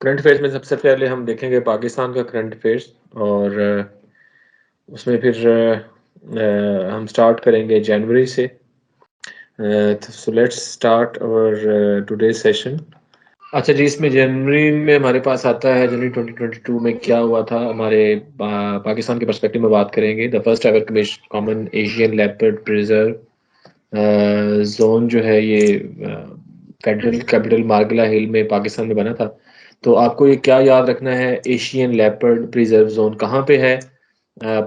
Current affairs में सबसे पहले हम देखेंगे पाकिस्तान का करंट अफेयर्स और उसमें फिर हम स्टार्ट करेंगे जनवरी से। So let's start our today session. अच्छा जी, इसमें जनवरी में हमारे पास आता है जनवरी 2022 में क्या हुआ था हमारे पाकिस्तान के पर्सपेक्टिव में बात करेंगे। The first ever common Asian leopard preserve zone जो है ये फेडरल कैपिटल मार्गला हिल में पाकिस्तान में बना था। तो आपको ये क्या याद रखना है, एशियन लेपर्ड प्रिजर्व जोन कहाँ पे है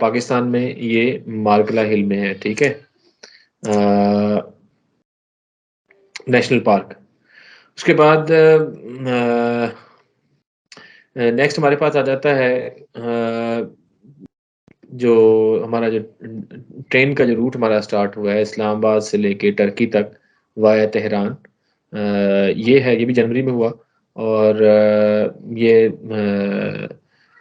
पाकिस्तान में? ये मार्गला हिल में है, ठीक है, नेशनल पार्क। उसके बाद नेक्स्ट हमारे पास आ जाता है जो हमारा जो ट्रेन का जो रूट हमारा स्टार्ट हुआ है इस्लामाबाद से लेके टर्की तक वाया तेहरान, ये है, ये भी जनवरी में हुआ। और ये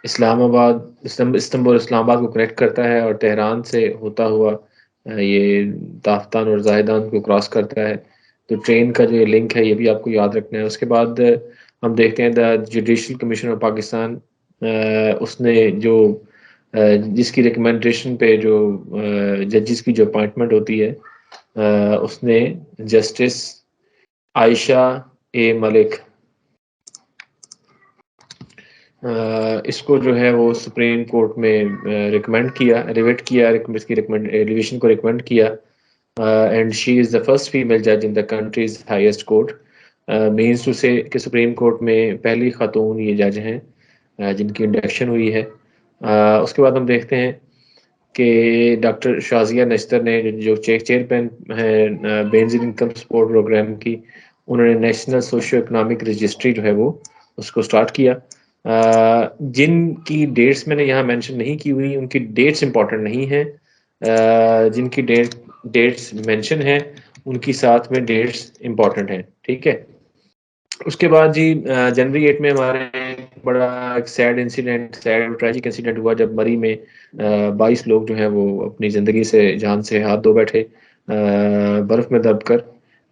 इस्तांबुल इस्लामाबाद को कनेक्ट करता है और तेहरान से होता हुआ ये ताफ्तान और जायदान को क्रॉस करता है। तो ट्रेन का जो ये लिंक है ये भी आपको याद रखना है। उसके बाद हम देखते हैं the judicial commission of Pakistan, उसने जो जिसकी रिकमेंडेशन पे जो जजेस की जो अपॉइंटमेंट होती है, उसने जस्टिस आयशा ए मलिक, इसको जो है वो सुप्रीम कोर्ट में रिकमेंड किया, रिवेट किया, इसकी रिविजन को रिकमेंड किया। And she is the first female जज in the country's highest court. Means to say कि सुप्रीम कोर्ट में पहली खातून ये जज हैं जिनकी इंडक्शन हुई है। उसके बाद हम देखते हैं कि डॉक्टर शाजिया नश्तर ने जो चेयरमैन है बेनजीर इनकम सपोर्ट प्रोग्राम की, उन्होंने नेशनल सोशियो इकोनॉमिक रजिस्ट्री जो है वो उसको स्टार्ट किया। जिनकी डेट्स मैंने यहाँ मेंशन नहीं की हुई, उनकी डेट्स इंपॉर्टेंट नहीं है। जिनकी डेट्स मेंशन है उनकी साथ में डेट्स इंपॉर्टेंट हैं, ठीक है। उसके बाद जी जनवरी 8 में हमारे बड़ा एक sad incident, sad tragic incident हुआ जब मरी में 22 लोग जो हैं वो अपनी ज़िंदगी से जान से हाथ धो बैठे बर्फ़ में दब कर।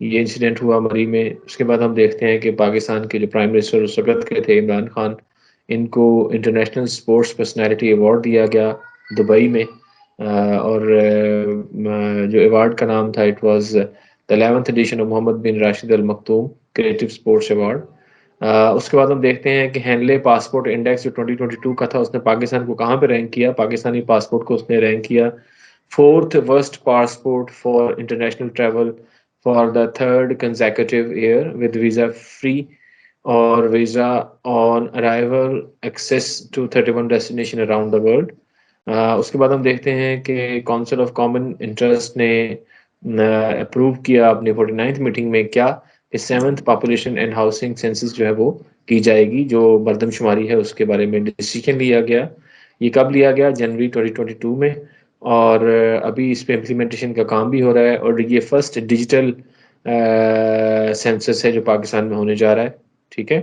ये इंसिडेंट हुआ मरी में। उसके बाद हम देखते हैं कि पाकिस्तान के जो प्राइम मिनिस्टर उस वक्त के थे इमरान खान, इनको इंटरनेशनल स्पोर्ट्स पर्सनैलिटी अवार्ड दिया गया दुबई में। और जो अवार्ड का नाम था it was the 11th edition of Mohammed bin Rashid Al Maktoum creative sports award. उसके बाद हम देखते हैं कि हैंडले पासपोर्ट इंडेक्स जो 2022 का था उसने पाकिस्तान को कहाँ पे रैंक किया? पाकिस्तानी पासपोर्ट को उसने रैंक किया 4th worst passport for international travel for the third consecutive year with visa free और visa on arrival access to 31 destination around the world. उसके बाद हम देखते हैं कि काउंसिल ऑफ कॉमन इंटरेस्ट ने अप्रूव किया अपनी 49th मीटिंग में क्या, कि 7th population and housing census जो है वो की जाएगी, जो मरदमशुमारी है उसके बारे में डिसीजन लिया गया। ये कब लिया गया? जनवरी 2022 में। और अभी इस पे इम्प्लीमेंटेशन का काम भी हो रहा है और ये फर्स्ट डिजिटल सेंसस है जो पाकिस्तान में होने जा रहा है, ठीक है।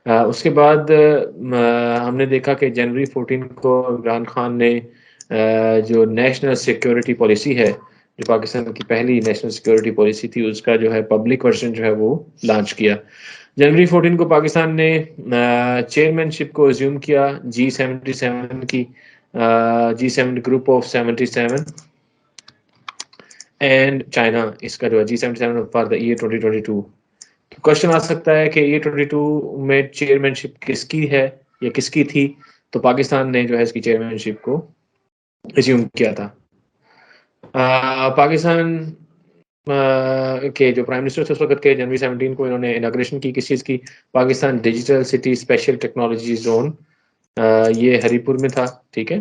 उसके बाद हमने देखा कि जनवरी 14 को इमरान खान ने जो नेशनल सिक्योरिटी पॉलिसी है, जो पाकिस्तान की पहली नेशनल सिक्योरिटी पॉलिसी थी, उसका जो है पब्लिक वर्जन जो है वो लॉन्च किया। जनवरी 14 को पाकिस्तान ने चेयरमैनशिप को अज्यूम किया G77 की, G7 group of 77 and China, इसका जो है G77 फॉर द ईयर 2022। तो क्वेश्चन आ सकता है कि ये 22 में चेयरमैनशिप किसकी है या किसकी थी? तो पाकिस्तान ने जो है इसकी चेयरमैनशिप को रिज्यूम किया था। पाकिस्तान के जो प्राइम मिनिस्टर थे उस वक्त के, जनवरी 17 को इन्होंने इनाग्रेशन की किस चीज़ की? Pakistan digital city special technology zone, ये हरीपुर में था, ठीक है।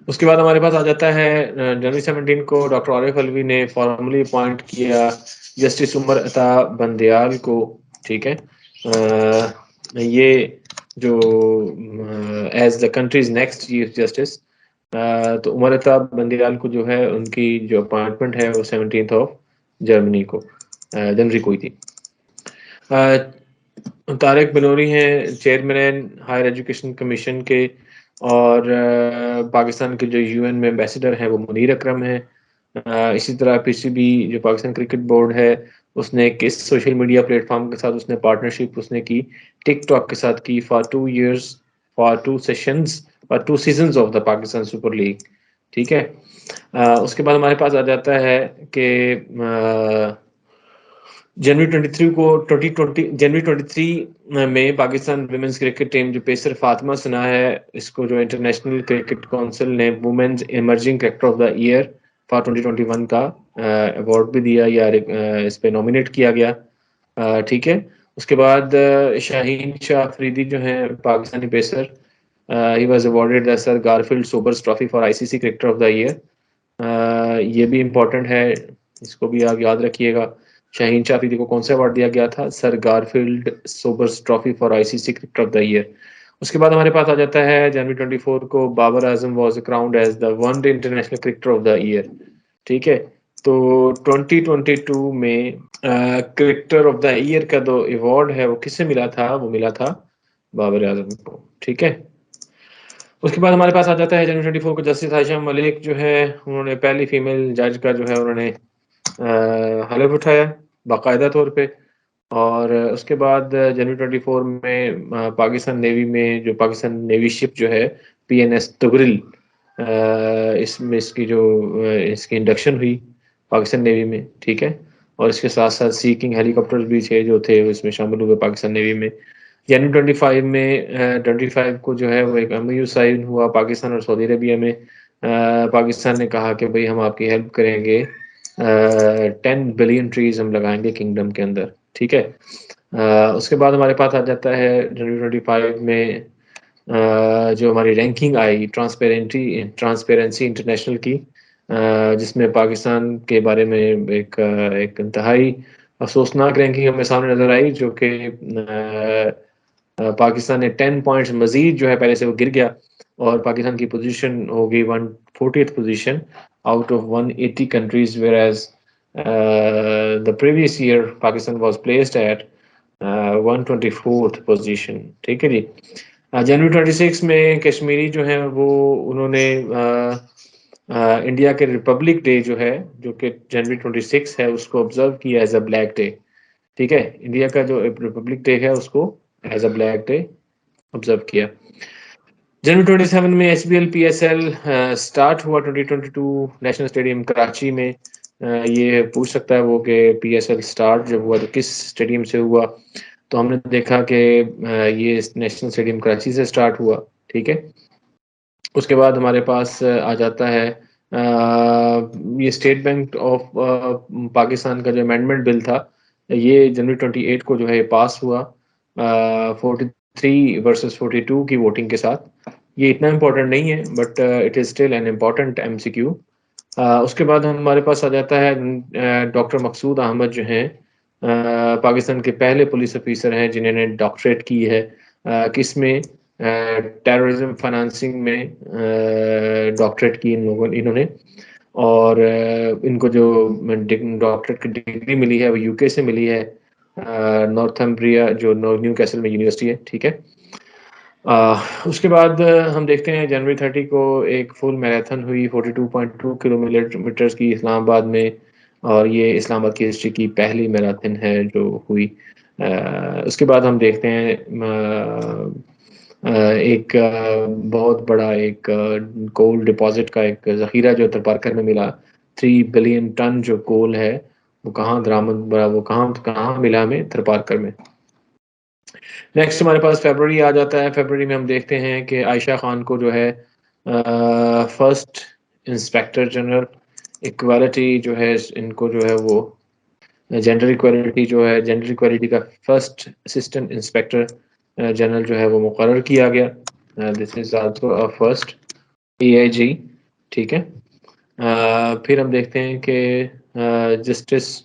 उसके बाद हमारे पास आ जाता है जनवरी 17 को डॉक्टर आरिफ अलवी ने फॉर्मली अपॉइंट किया जस्टिस उमर अता बंदयाल को, ठीक है। ये जो as the country's next chief justice, तो उमर अता बंदयाल को जो है उनकी जो अपॉइंटमेंट है वो 17th ऑफ जनवरी को ही थी। तारिक बिलोरी हैं चेयरमैन हायर एजुकेशन कमीशन के, और पाकिस्तान के जो यूएन में एम्बेसडर हैं वो मुनीर अकरम हैं। इसी तरह पीसीबी जो पाकिस्तान क्रिकेट बोर्ड है उसने किस सोशल मीडिया प्लेटफॉर्म के साथ उसने पार्टनरशिप उसने की, टिकटॉक के साथ की for 2 years, for 2 sessions, for 2 seasons of the Pakistan super league. ठीक है। उसके बाद हमारे पास आ जाता है कि जनवरी 23 में पाकिस्तान वुमेन्स क्रिकेट टीम जो पेसर फातिमा सना है, इसको जो इंटरनेशनल क्रिकेट काउंसिल ने women's emerging cricketer of the year for 2021 का अवार्ड भी दिया या इस पे नॉमिनेट किया गया। ठीक है। उसके बाद शाहीन शाह अफरीदी जो है Pakistani pacer, he was awarded the sir Garfield Sobers trophy for ICC cricketer of the year. ये भी इम्पोर्टेंट है, इसको भी आप याद रखिएगा। शाहीन शाह अफरीदी को कौन सा अवार्ड दिया गया था? Sir Garfield Sobers trophy for ICC cricketer of the year. उसके बाद हमारे पास आ जाता है जनवरी 24 को Babar Azam was crowned as the one day international cricketer of the year. ठीक है। तो 2022 में क्रिकेटर ऑफ द ईयर का जो अवार्ड है वो किससे मिला था? वो मिला था बाबर आजम को। ठीक है। उसके बाद हमारे पास आ जाता है जनवरी 24 को जस्टिस आयशा मलिक जो है, उन्होंने पहली फीमेल जज का जो है उन्होंने हलफ उठाया बाकायदा तौर पे। और उसके बाद जनवरी 24 में पाकिस्तान नेवी में जो पाकिस्तान नेवी शिप जो है PNS तुगरिल, इसमें इसकी जो इसकी इंडक्शन हुई पाकिस्तान नेवी में। ठीक है। और इसके साथ साथ सी किंग हेलीकॉप्टर्स भी थे जो थे इसमें शामिल हुए पाकिस्तान नेवी में। जनवरी 25 में 25 को जो है वो एक MOU साइन हुआ पाकिस्तान और सऊदी अरेबिया में। पाकिस्तान ने कहा कि भाई हम आपकी हेल्प करेंगे, 10 बिलियन ट्रीज हम लगाएंगे किंगडम के अंदर। ठीक है। उसके बाद हमारे पास आ जाता है जनवरी 25 में जो हमारी रैंकिंग आई ट्रांसपेरेंसी इंटरनेशनल की, जिसमें पाकिस्तान के बारे में एक इंतहाई अफसोसनाक रैंकिंग हमें सामने नजर आई, जो कि पाकिस्तान ने 10 पॉइंट्स मजीद जो है पहले से वो गिर गया और पाकिस्तान की पोजीशन हो गई 140th position out of 180 countries, where as the previous year Pakistan was placed at 124th position. ठीक है जी। जनवरी 26 में कश्मीरी जो है वो उन्होंने इंडिया के रिपब्लिक डे जो है, जो कि जनवरी 26 है, उसको ऑब्जर्व किया एज अ ब्लैक डे। ठीक है। इंडिया का जो रिपब्लिक डे है उसको as a black day observe किया। जनवरी 27 में SBL PSL स्टार्ट हुआ 2022 नेशनल स्टेडियम कराची में। ये पूछ सकता है वो कि PSL स्टार्ट जब हुआ तो किस स्टेडियम से हुआ, तो हमने देखा कि ये नेशनल स्टेडियम कराची से स्टार्ट हुआ। ठीक है। उसके बाद हमारे पास आ जाता है ये स्टेट बैंक ऑफ पाकिस्तान का जो अमेंडमेंट बिल था, ये जनवरी 28 को जो है पास हुआ 43 वर्सेस 42 की वोटिंग के साथ। ये इतना इम्पोर्टेंट नहीं है but it is still an important MCQ। उसके बाद हमारे पास आ जाता है डॉक्टर मकसूद अहमद जो हैं, पाकिस्तान के पहले पुलिस ऑफिसर हैं जिन्होंने डॉक्टरेट की है किस में? टेररिज्म फाइनेंसिंग में डॉक्टरेट की इन्होंने। और इनको जो डॉक्टरेट की डिग्री मिली है वो UK से मिली है, नॉर्थम्ब्रिया जो न्यू कैसल में यूनिवर्सिटी है। ठीक है। उसके बाद हम देखते हैं जनवरी 30 को एक फुल मैराथन हुई 42.2 किलोमीटर की इस्लामाबाद में, और ये इस्लामाबाद की हिस्ट्री की पहली मैराथन है जो हुई। उसके बाद हम देखते हैं एक बहुत बड़ा एक कोल डिपॉजिट का एक ज़ख़ीरा जो थरपारकर में मिला। 3 बिलियन टन जो कोल है वो कहाँ बरामद वो कहाँ मिला हमें? थरपारकर में। नेक्स्ट हमारे पास फरवरी आ जाता है। फरवरी में हम देखते हैं कि आयशा खान को जो है फर्स्ट इंस्पेक्टर जनरल इक्वालिटी जो है इनको जो है वो जेंडर इक्वालिटी का फर्स्ट असिस्टेंट इंस्पेक्टर जनरल जो है वो मुकर्रर किया गया। This is also a first AIG। ठीक है। फिर हम देखते हैं कि जस्टिस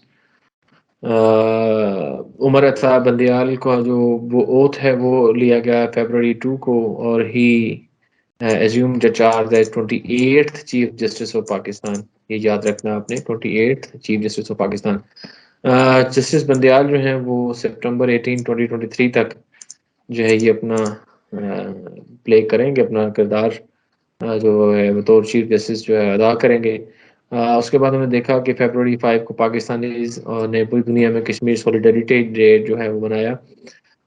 उमर अता बंदियाल का जो वो ओथ है वो लिया गया फरवरी 2 को, और ही assumed the charge as 28th chief justice of Pakistan. ये याद रखना आपने, 28th chief justice of Pakistan. Justice Bandial जो हैं वो सितंबर 18 2023 तक जो है ये अपना प्ले करेंगे, अपना किरदार जो है बतौर चीफ जस्टिस जो है अदा करेंगे। उसके बाद हमने देखा कि फरवरी 5 को पाकिस्तानीज़ ने पूरी दुनिया में कश्मीर सॉलिडरिटी डे जो है वो मनाया।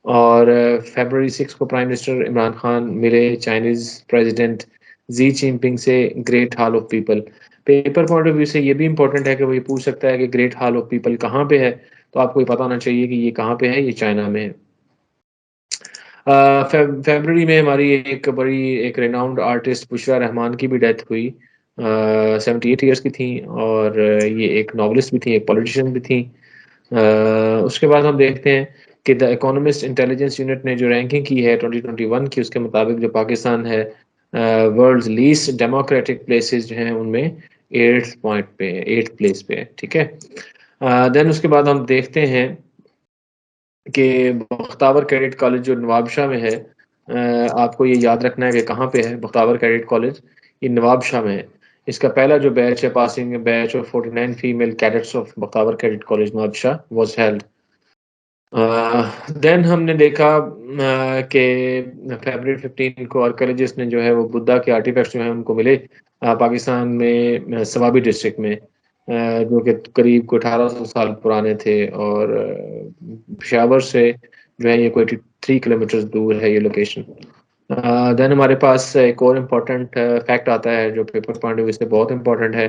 और फरवरी 6 को प्राइम मिनिस्टर इमरान खान मिले चाइनीज़ प्रेसिडेंट ज़ी जिनपिंग से great hall of people. Paper point of view से ये भी इम्पोर्टेंट है कि वो ये पूछ सकता है कि ग्रेट हॉल ऑफ पीपल कहाँ पे है? तो आपको ये पता होना चाहिए कि ये कहाँ पे है, ये चाइना में है। फरवरी में हमारी एक रिनाउंड आर्टिस्ट बुशरा रहमान की भी डेथ हुई। 78 ईयर्स की थी और ये एक नॉवेलिस्ट भी थी, एक पॉलिटिशियन भी थी। उसके बाद हम देखते हैं कि द इकोनॉमिस्ट इंटेलिजेंस यूनिट ने जो रैंकिंग की है 2021 की, उसके मुताबिक जो पाकिस्तान है वर्ल्ड्स लीस्ट डेमोक्रेटिक प्लेसेस जो हैं उनमें 8th पॉइंट पे है, 8th प्लेस पे है, ठीक है। देन उसके बाद हम देखते हैं कि बख्तावर कैडेट कॉलेज जो नवाबशाह में है, आपको ये याद रखना है कि कहाँ पे है बख्तावर कैडेट कॉलेज, ये नवाबशाह में है। इसका पहला जो बैच है, passing batch of 49 female cadets of Bakhtawar cadet college Nawabshah was held. Then हमने देखा कि फरवरी 15 को आर्कियोलॉजिस्ट ने जो है वो बुद्धा के आर्टिफैक्ट्स जो हैं उनको मिले पाकिस्तान में सवाबी डिस्ट्रिक्ट में, जो कि करीब को 1800 साल पुराने थे और पेशावर से जो है ये कोई 3 किलोमीटर दूर है ये लोकेशन। देन हमारे पास एक और इम्पोर्टेंट फैक्ट आता है जो पेपर पॉइंट ऑफ व्यू से बहुत इम्पोर्टेंट है।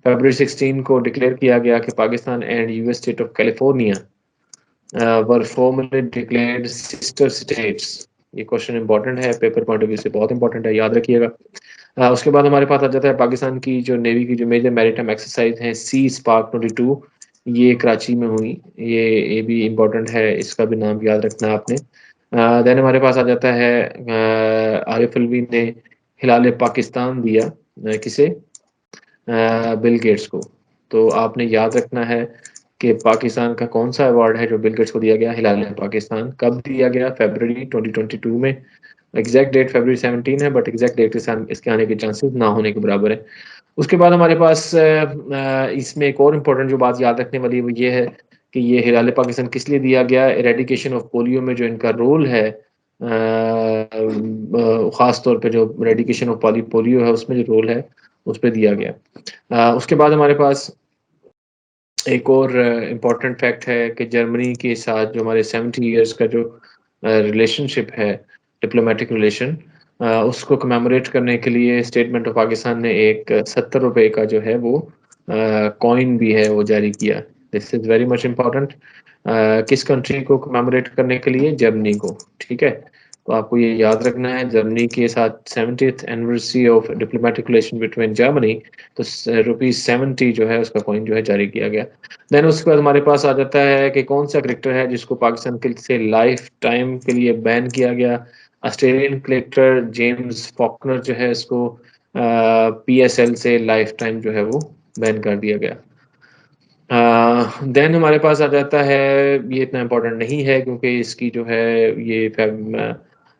फरवरी 16 को डिक्लेयर किया गया कि Pakistan and US state of California were formally declared sister states। ये क्वेश्चन इंपॉर्टेंट है, पेपर पॉइंट ऑफ व्यू से बहुत इंपॉर्टेंट है, याद रखिएगा। उसके बाद हमारे पास आ जाता है पाकिस्तान की जो नेवी की जो मेजर मैरीटाइम एक्सरसाइज है सी स्पार्क 22, ये कराची में हुई। ये भी इम्पोर्टेंट है, इसका भी नाम याद रखना है आपने। देन हमारे पास आ जाता है आरिफ अलवी ने हिलाल पाकिस्तान दिया किसे, बिल गेट्स को। तो आपने याद रखना है कि पाकिस्तान का कौन सा अवार्ड है जो बिल गेट्स को दिया गया, हिलाल पाकिस्तान, कब दिया गया, फरवरी 2022 में। एग्जैक्ट डेट फरवरी 17 है, बट एग्जैक्ट डेट इसके आने के चांसेस ना होने के बराबर है। उसके बाद हमारे पास इसमें एक और इम्पोर्टेंट जो बात याद रखने वाली है वो ये है कि ये हिलाल पाकिस्तान किस लिए दिया गया, एरेडिकेशन ऑफ पोलियो में जो इनका रोल है, ख़ास तौर पे जो एरेडिकेशन ऑफ पोलियो है उसमें जो रोल है उस पर दिया गया। उसके बाद हमारे पास एक और इम्पॉर्टेंट फैक्ट है कि जर्मनी के साथ जो हमारे 70 इयर्स का जो रिलेशनशिप है, डिप्लोमेटिक रिलेशन, उसको कमेमोरेट करने के लिए स्टेट बैंक ऑफ पाकिस्तान ने एक 70 रुपए का जो है वो कॉइन भी है वो जारी किया। This is very much important. किस कंट्री को कमेमोरेट करने के लिए, जर्मनी को, ठीक है। तो आपको ये याद रखना है, जर्मनी के साथ 70th anniversary of diplomatic relation between Germany, तो ₹70 जो है उसका कॉइन जो है जारी किया गया। देन उसके बाद हमारे पास आ जाता है कि कौन सा क्रिकेटर है जिसको पाकिस्तान के से लाइफ टाइम के लिए बैन किया गया। ऑस्ट्रेलियन क्रिकेटर जेम्स फॉकनर जो है इसको पीएसएल से लाइफ टाइम जो है वो बैन कर दिया गया। देन हमारे पास आ जाता है, ये इतना इम्पोर्टेंट नहीं है क्योंकि इसकी जो है ये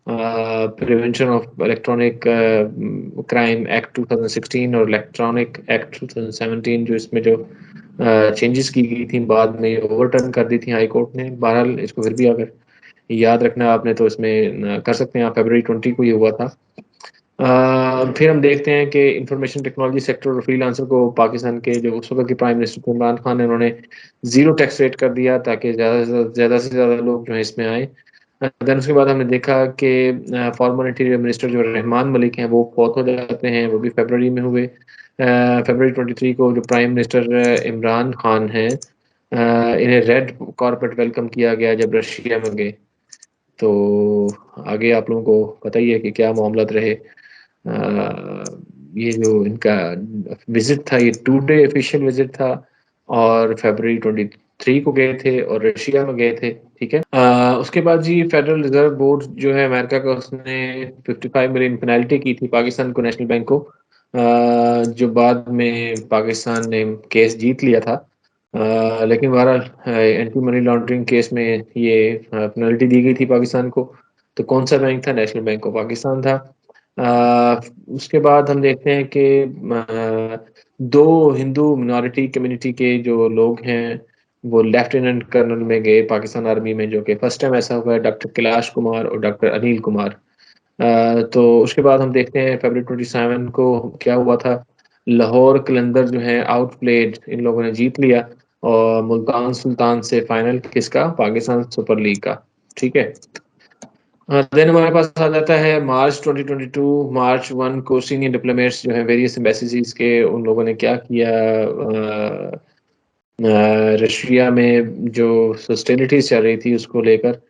prevention of electronic crime act 2016 और इलेक्ट्रॉनिक एक्ट 2017 जो इसमें जो चेंजेस की गई थी बाद में ओवरटर्न कर दी थी हाई कोर्ट ने। बहरहाल इसको फिर भी अगर याद रखना आपने तो इसमें कर सकते हैं आप, फरवरी 20 को ये हुआ था। फिर हम देखते हैं कि इंफॉर्मेशन टेक्नोलॉजी सेक्टर और फ्रीलांसर को पाकिस्तान के जो उस वक्त के प्राइम मिनिस्टर इमरान खान ने उन्होंने जीरो टैक्स रेट कर दिया ताकि ज़्यादा लोग जो है इसमें आए। देन उसके बाद हमने देखा कि फॉर्मर इंटीरियर मिनिस्टर जो रहमान मलिक हैं वो फौत हो जाते हैं, वो भी फरवरी में हुए। फरवरी 23 को जो प्राइम मिनिस्टर इमरान खान हैं, इन्हें रेड कॉर्पोरेट वेलकम किया गया जब रशिया में गए। तो आगे आप लोगों को पता ही है कि क्या मामला रहे। ये जो इनका विजिट था ये 2 डे ऑफिशियल विजिट था और फरवरी 23 को गए थे और रशिया में गए थे, ठीक है। उसके बाद जी फेडरल रिजर्व बोर्ड जो है अमेरिका का, उसने 55 मिलियन पेनल्टी की थी पाकिस्तान को, नेशनल बैंक को, जो बाद में पाकिस्तान ने केस जीत लिया था। लेकिन बहरहाल एंटी मनी लॉन्ड्रिंग केस में ये पेनल्टी दी गई थी पाकिस्तान को। तो कौन सा बैंक था, नेशनल बैंक ऑफ पाकिस्तान था। उसके बाद हम देखते हैं कि दो हिंदू मिनॉरिटी कम्युनिटी के जो लोग हैं वो लेफ्टिनेंट कर्नल में गए पाकिस्तान आर्मी में, जो कि फर्स्ट टाइम ऐसा हुआ है, डॉक्टर कैलाश कुमार और डॉक्टर अनिल कुमार। तो उसके बाद हम देखते हैं फरवरी 27 को क्या हुआ था। लाहौर कलंदर जो है आउटप्लेड, इन लोगों ने जीत लिया। और मुल्तान सुल्तान से फाइनल किसका? पाकिस्तान सुपर लीग का। ठीक है। देन हमारे पास आ जाता है मार्च 2022, मार्च 1 को सीनियर डिप्लोमेट्स जो है वेरियस एम्बेसीज के, उन लोगों ने क्या किया? रशिया में जो हॉस्टिलिटीज चल रही थी उसको लेकर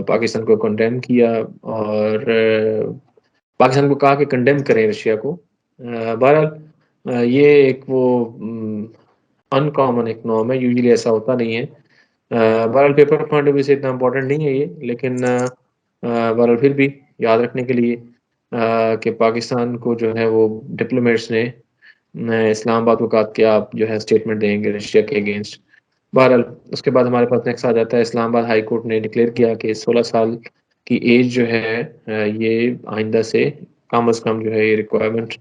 पाकिस्तान को कंडेम किया, और पाकिस्तान को कहा कि कंडेम करें रशिया को। बहरहाल ये एक वो अनकॉमन एक नॉर्म है, यूजुअली ऐसा होता नहीं है। बहरहाल पेपर पॉइंट ऑफ व्यू से इतना इम्पोर्टेंट नहीं है ये, लेकिन बहरहाल फिर भी याद रखने के लिए कि पाकिस्तान को जो है वो डिप्लोमेट्स ने इस्लामाबाद को कहा कि आप जो है स्टेटमेंट देंगे रशिया के अगेंस्ट। बहरहाल उसके बाद हमारे पास नेक्स्ट आ जाता है, इस्लामाबाद हाई कोर्ट ने डिक्लेयर किया कि 16 साल की एज जो है ये आइंदा से कम अज़ कम जो है ये रिक्वायरमेंट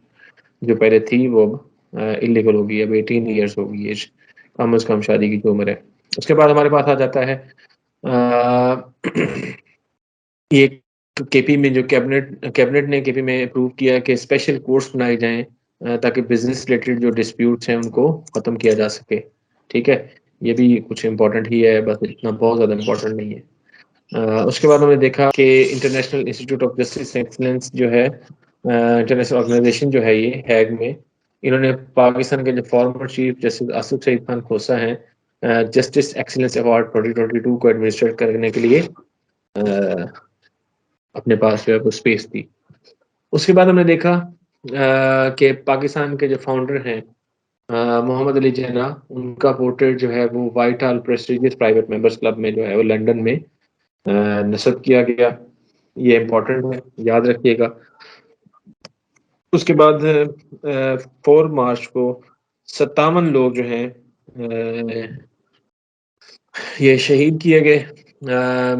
जो पहले थी वो इलीगल होगी। अब 18 ईयर्स होगी एज, कम अज़ कम शादी की जो उम्र है। उसके बाद हमारे पास आ जाता है ये केपी में जो कैबिनेट ने केपी में अप्रूव किया कि स्पेशल कोर्ट्स बनाए जाएं ताकि बिजनेस रिलेटेड जो डिस्प्यूट्स हैं उनको खत्म किया जा सके। ठीक है, ये भी कुछ इम्पोर्टेंट ही है, बस इतना बहुत ज़्यादा इम्पोर्टेंट नहीं है। उसके बाद हमने देखा कि international institute of justice excellence जो है इंटरनेशनल ऑर्गेनाइजेशन जो है ये हैग में, इन्होंने पाकिस्तान के जो former chief justice Asif Saeed Khan Khosa हैं जस्टिस एक्सीलेंस अवार्ड 2022 को एडमिनिस्ट्रेट करने के लिए अपने पास जो है वो स्पेस थी। उसके बाद हमने देखा कि पाकिस्तान के जो फाउंडर हैं मोहम्मद अली जिन्ना, उनका पोर्ट्रेट जो है वो white hall prestigious private members club में जो है वो लंदन में नस्ब किया गया। ये इम्पोर्टेंट है, याद रखिएगा। उसके बाद 4 मार्च को 57 लोग जो हैं ये शहीद किए गए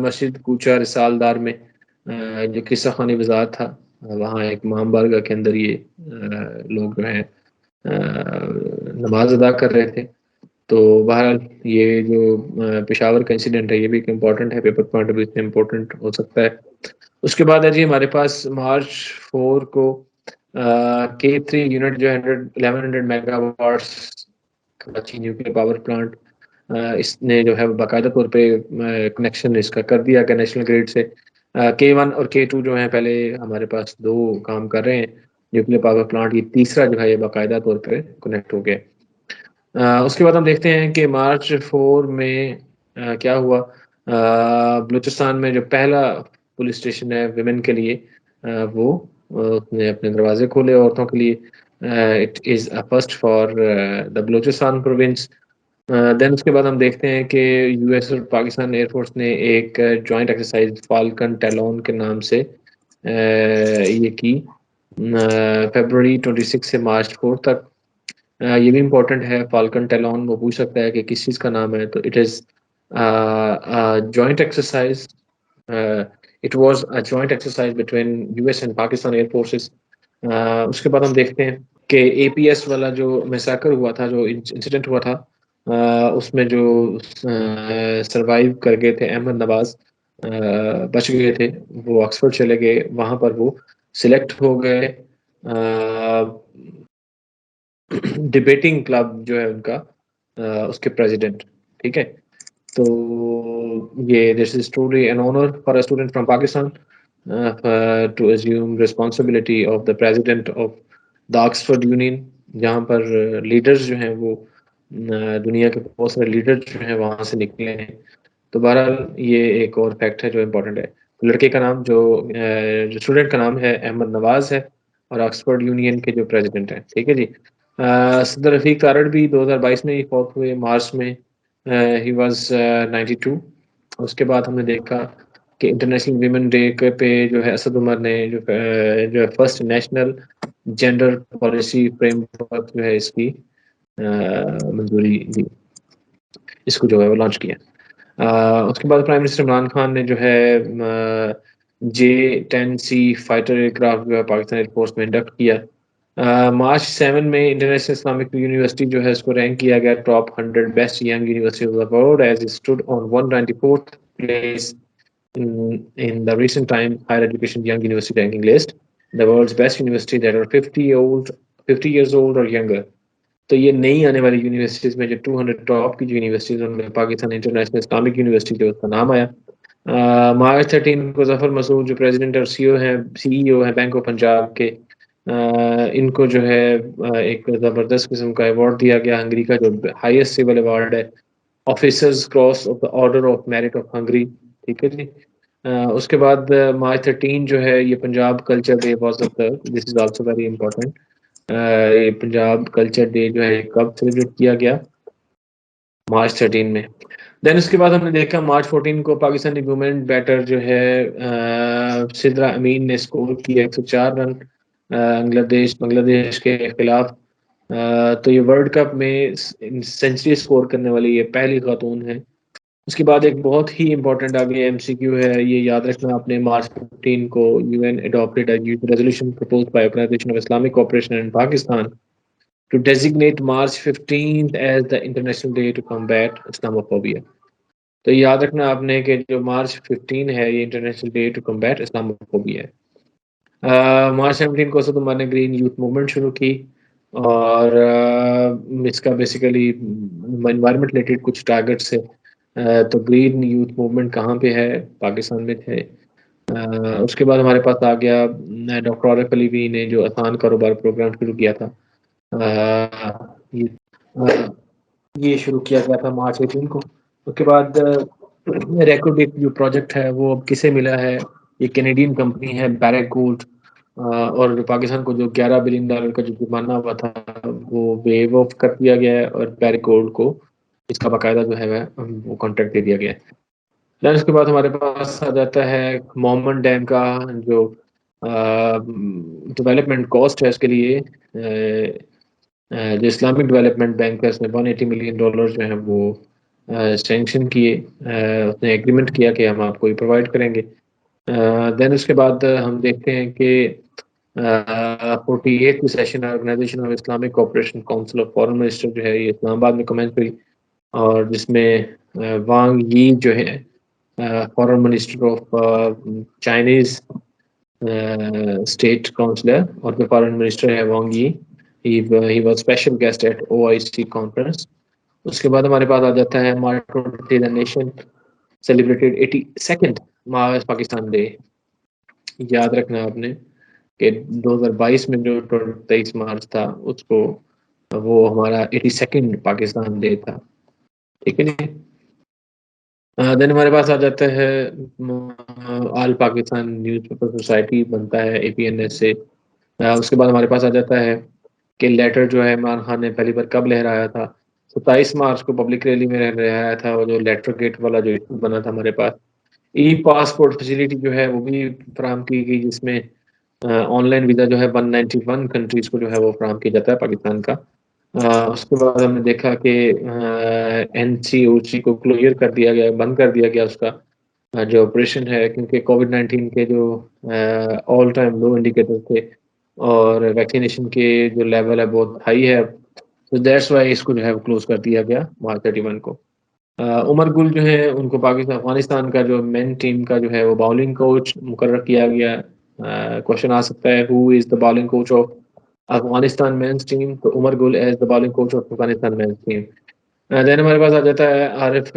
मस्जिद कूचा रिसालदार में, जो किस्सा खानी बाजार था, वहाँ एक इमाम बारगाह के अंदर ये लोग जो हैं नमाज अदा कर रहे थे। तो बहरहाल ये जो पेशावर का इंसिडेंट है ये भी एक इम्पोर्टेंट है, पेपर पॉइंट ऑफ व्यू से इम्पोर्टेंट हो सकता है। उसके बाद है जी हमारे पास मार्च 4 को K3 यूनिट जो 1100 megawatts Karachi nuclear power plant, इसने जो है बाकायदा तौर पे कनेक्शन इसका कर दिया कि नेशनल ग्रिड से K1 और K2 जो है पहले हमारे पास दो काम कर रहे हैं न्यूक्लियर पावर प्लांट, ये तीसरा जो है ये बाकायदा तौर पे कनेक्ट हो गया। उसके बाद हम देखते हैं कि मार्च 4 में क्या हुआ। बलूचिस्तान में जो पहला पुलिस स्टेशन है विमेन के लिए, वो उसने अपने दरवाजे खोले औरतों के लिए। It is a first for the Balochistan province. Then उसके बाद हम देखते हैं कि यूएस और पाकिस्तान एयरफोर्स ने एक जॉइंट एक्सरसाइज फाल्कन टैलोन के नाम से ये की फरवरी 26 से मार्च 4 तक। ये भी इम्पोर्टेंट है, फाल्कन टैलोन वो पूछ सकता है कि किस चीज़ का नाम है, तो it is joint exercise, it was a joint exercise between US and Pakistan air forces. उसके बाद हम देखते हैं कि एपीएस वाला जो मैसाकर हुआ था, जो इंसिडेंट हुआ था, उसमें जो सरवाइव कर गए थे अहमद नवाज, बच गए थे, वो ऑक्सफोर्ड चले गए, वहाँ पर वो सिलेक्ट हो गए डिबेटिंग क्लब जो है उनका, उसके प्रेसिडेंट। ठीक है, तो ये this is truly an honour for a student from Pakistan to assume responsibility of the president of the Oxford Union, जहाँ पर लीडर्स जो हैं वो दुनिया के बहुत सारे लीडर जो हैं वहाँ से निकले हैं। तो बहरहाल ये एक और फैक्ट है जो इम्पोर्टेंट है। लड़के का नाम जो स्टूडेंट का नाम है अहमद नवाज है, और ऑक्सफोर्ड यूनियन के जो प्रेसिडेंट हैं। ठीक है जी। सदर रफीक तारड़ भी 2022 में ही फौत हुए मार्च में, ही वाज 92। उसके बाद हमने देखा कि इंटरनेशनल वीमेन डे पे जो है असद उमर ने जो है first national gender policy framework जो है इसकी मंजूरी दी, इसको जो है वो लॉन्च किया। उसके बाद प्राइम मिनिस्टर इमरान खान ने जो है J-10C फाइटर एयरक्राफ्ट जो है पाकिस्तान एयरफोर्स में इंडक्ट किया। मार्च 7 में इंटरनेशनल इस्लामिक यूनिवर्सिटी जो है इसको रैंक किया गया top 100 best young university of the world as it stood on 194th place in the recent time higher education young university ranking list. The world's best university that are 50 old 50 years old और younger. तो ये नई आने वाली universities में जो 200 top की जो यूनिवर्सिटीज़ उनमें पाकिस्तान इंटरनेशनल इस्लामिक यूनिवर्सिटी जो उसका नाम आया। मार्च 13 को ज़फ़र मसूद जो प्रेसिडेंट और सीईओ हैं बैंक ऑफ पंजाब के, इनको जो है एक ज़बरदस्त किस्म का अवार्ड दिया गया। हंगरी का जो हाईएस्ट सिविल अवार्ड है, officers cross of the order of merit of Hungary, ठीक है जी। उसके बाद मार्च 13 जो है ये Punjab culture day was observed, this is also very important. ये पंजाब कल्चर डे जो है कब सेलिब्रेट किया गया? मार्च 13 में। देन उसके बाद हमने देखा मार्च 14 को पाकिस्तानी वुमेन बैटर जो है सिद्रा अमीन ने स्कोर किया 104 रन बांग्लादेश के खिलाफ। तो ये वर्ल्ड कप में सेंचुरी स्कोर करने वाली ये पहली खातून है। उसके बाद एक बहुत ही इंपॉर्टेंट आगे एमसीक्यू है, ये याद रखना आपने। मार्च 15 को UN adopted a resolution proposed by Organisation of Islamic Cooperation in Pakistan to designate March 15th as the International Day to Combat Islamophobia। तो याद रखना आपने कि जो मार्च 15 है ये International Day to Combat Islamophobia है। मार्च 17 को असद उमर ने ग्रीन यूथ मूवमेंट शुरू की और इसका बेसिकली एनवायरनमेंट रिलेटेड कुछ टारगेट्स है। तो ग्रीन यूथ मूवमेंट कहाँ पे है? पाकिस्तान में थे। उसके बाद हमारे पास आ गया डॉक्टर आरिफ अलवी ने जो आसान कारोबार प्रोग्राम शुरू किया था। ये ये शुरू किया गया था मार्च 18 को। उसके बाद रेकोडेट जो प्रोजेक्ट है वो अब किसे मिला है? ये कैनेडियन कंपनी है बैरेक गोल्ड, और जो पाकिस्तान को जो $11 बिलियन का जो जुर्माना हुआ था वो वेव ऑफ कर दिया गया है और बैरेक गोल्ड को इसका बाकायदा जो है वो कॉन्ट्रैक्ट दे दिया गया है। देन उसके बाद हमारे पास आ जाता है मोहम्मद डैम का जो डेवलपमेंट कॉस्ट है उसके लिए जो इस्लामिक डेवलपमेंट बैंक है उसने $180 मिलियन जो है वो सैंक्शन किए। उसने एग्रीमेंट किया कि हम आपको ये प्रोवाइड करेंगे। देन उसके बाद हम देखते हैं कि 48वीं session organisation of Islamic cooperation council of foreign minister जो है ये इस्लामाबाद में कमेंस हुई और जिसमें वांग यी जो है foreign minister of Chinese state councillor और जो फॉरेन मिनिस्टर है वांग यी, he was special guest at OIC conference। उसके बाद हमारे पास आ जाता है मार्च 20 the nation celebrated 82nd March Pakistan day. याद रखना आपने कि 2022 में जो 23 मार्च था उसको वो हमारा 82nd पाकिस्तान डे था, ठीक है जी। देन हमारे पास आ जाता है ऑल पाकिस्तान न्यूज़पेपर सोसाइटी बनता है APNS से। उसके बाद हमारे पास आ जाता है कि लेटर जो है इमरान खान ने पहली बार कब लहराया था? 27 मार्च को पब्लिक रैली में लहराया था, वो जो लेटर गेट वाला जो इशू बना था हमारे पास। ई पासपोर्ट फैसिलिटी जो है वो भी फराहम की गई जिसमें ऑनलाइन वीज़ा जो है 191 कंट्रीज को जो है वो फराहम किया जाता है पाकिस्तान का। उसके बाद हमने देखा कि NCOC को क्लोजर कर दिया गया, बंद कर दिया गया उसका जो ऑपरेशन है, क्योंकि कोविड-19 के जो ऑल टाइम लो इंडिकेटर थे और वैक्सीनेशन के जो लेवल है बहुत हाई है, तो दैट्स व्हाई इसको जो है वो क्लोज कर दिया गया मार्च 31 को। उमर गुल जो है उनको पाकिस्तान अफगानिस्तान का जो मेन टीम का जो है वो बॉलिंग कोच मुकर्रर किया गया। क्वेश्चन आ सकता है who is the bowling coach of Afghanistan men's team? तो Umar Gul as the bowling coach of Afghanistan men's team. Then हमारे पास आ जाता है आरिफ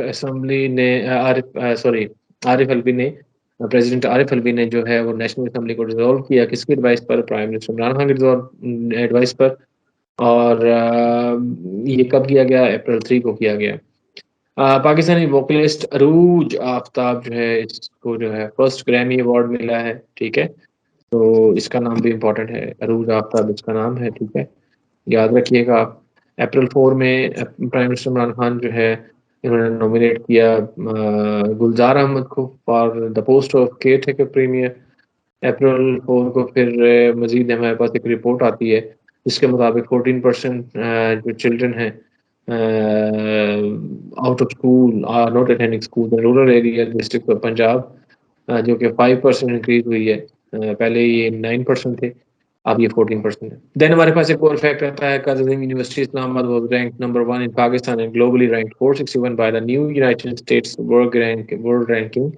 अलवी ने प्रेसिडेंट आरिफ अलवी ने जो है वो नेशनल असेंबली को डिसॉल्व किया किसकी एडवाइस पर? प्राइम मिनिस्टर इमरान खान की एडवाइस पर। और ये कब किया गया? अप्रैल 3 को किया गया। पाकिस्तानी वोकलिस्ट अरूज आफ्ताब जो है इसको जो है फर्स्ट ग्रैमी अवार्ड मिला है, ठीक है। तो इसका नाम भी इम्पोर्टेंट है, अरूज आफ्ताब इसका नाम है, ठीक है, याद रखिएगा आप। अप्रैल 4 में प्राइम मिनिस्टर इमरान खान जो है इन्होंने नॉमिनेट किया गुलजार अहमद को for the post of caretaker premier. अप्रैल 4 को फिर मजीद हमारे पास एक रिपोर्ट आती है जिसके मुताबिक 14% जो चिल्ड्रन हैं out of school are not attending school in rural area district of Punjab, जो कि 5% इंक्रीज हुई है। पहले ये 9% थे, अब ये 14% है। देन हमारे पास एक और फैक्ट आता है Kazim university Islamabad was ranked number 1 in Pakistan and globally ranked 461 by the new United states world ranking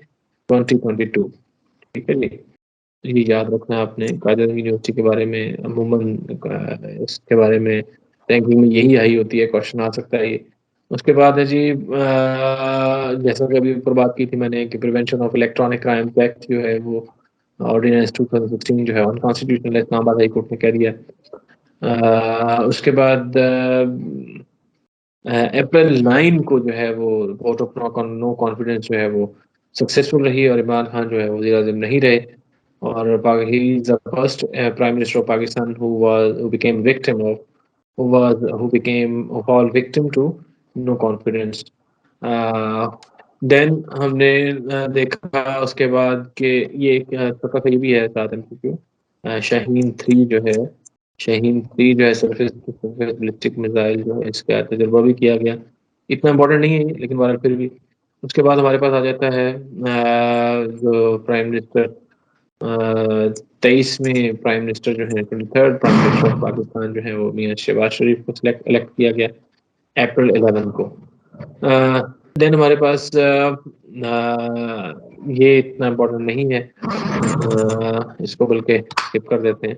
2022, ठीक है जी। ये याद रखना आपने, कायदे यूनिवर्सिटी के बारे में अमूमन इसके बारे में रैंकिंग में यही हाई होती है, क्वेश्चन आ सकता है ये। उसके बाद है जी जैसा कि अभी ऊपर बात की थी मैंने कि prevention of electronic crimes act जो है वो ऑर्डिनेंस 2016 जो है अनकॉन्स्टिट्यूशनल है, इस्लामाबाद हाई कोर्ट ने कह दिया। उसके बाद अप्रैल 9 को जो है वो वोट ऑफ नो कॉन्फिडेंस जो है वो सक्सेसफुल रही और इमरान खान जो है वज़ीर-ए-आज़म नहीं रहे और he is the first prime minister of Pakistan who became victim of who became fall victim to no confidence. Then हमने देखा उसके बाद कि ये एक छोटा सा ये भी है साथ एमसीक्यू, शाहीन 3 जो है, शाहीन 3 जो है सरफेस बैलिस्टिक मिसाइल जो है इसका तजुर्बा भी किया गया। इतना इम्पोर्टेंट नहीं है ये, लेकिन बहरहाल फिर भी। उसके बाद हमारे पास आ जाता है जो प्राइम मिनिस्टर 23 में प्राइम मिनिस्टर जो है 23rd prime minister of Pakistan जो है वो मियां शहबाज शरीफ को इलेक्ट किया गया अप्रैल 11 को। देन हमारे पास ये इतना इम्पोर्टेंट नहीं है, इसको बल्कि स्किप कर देते हैं।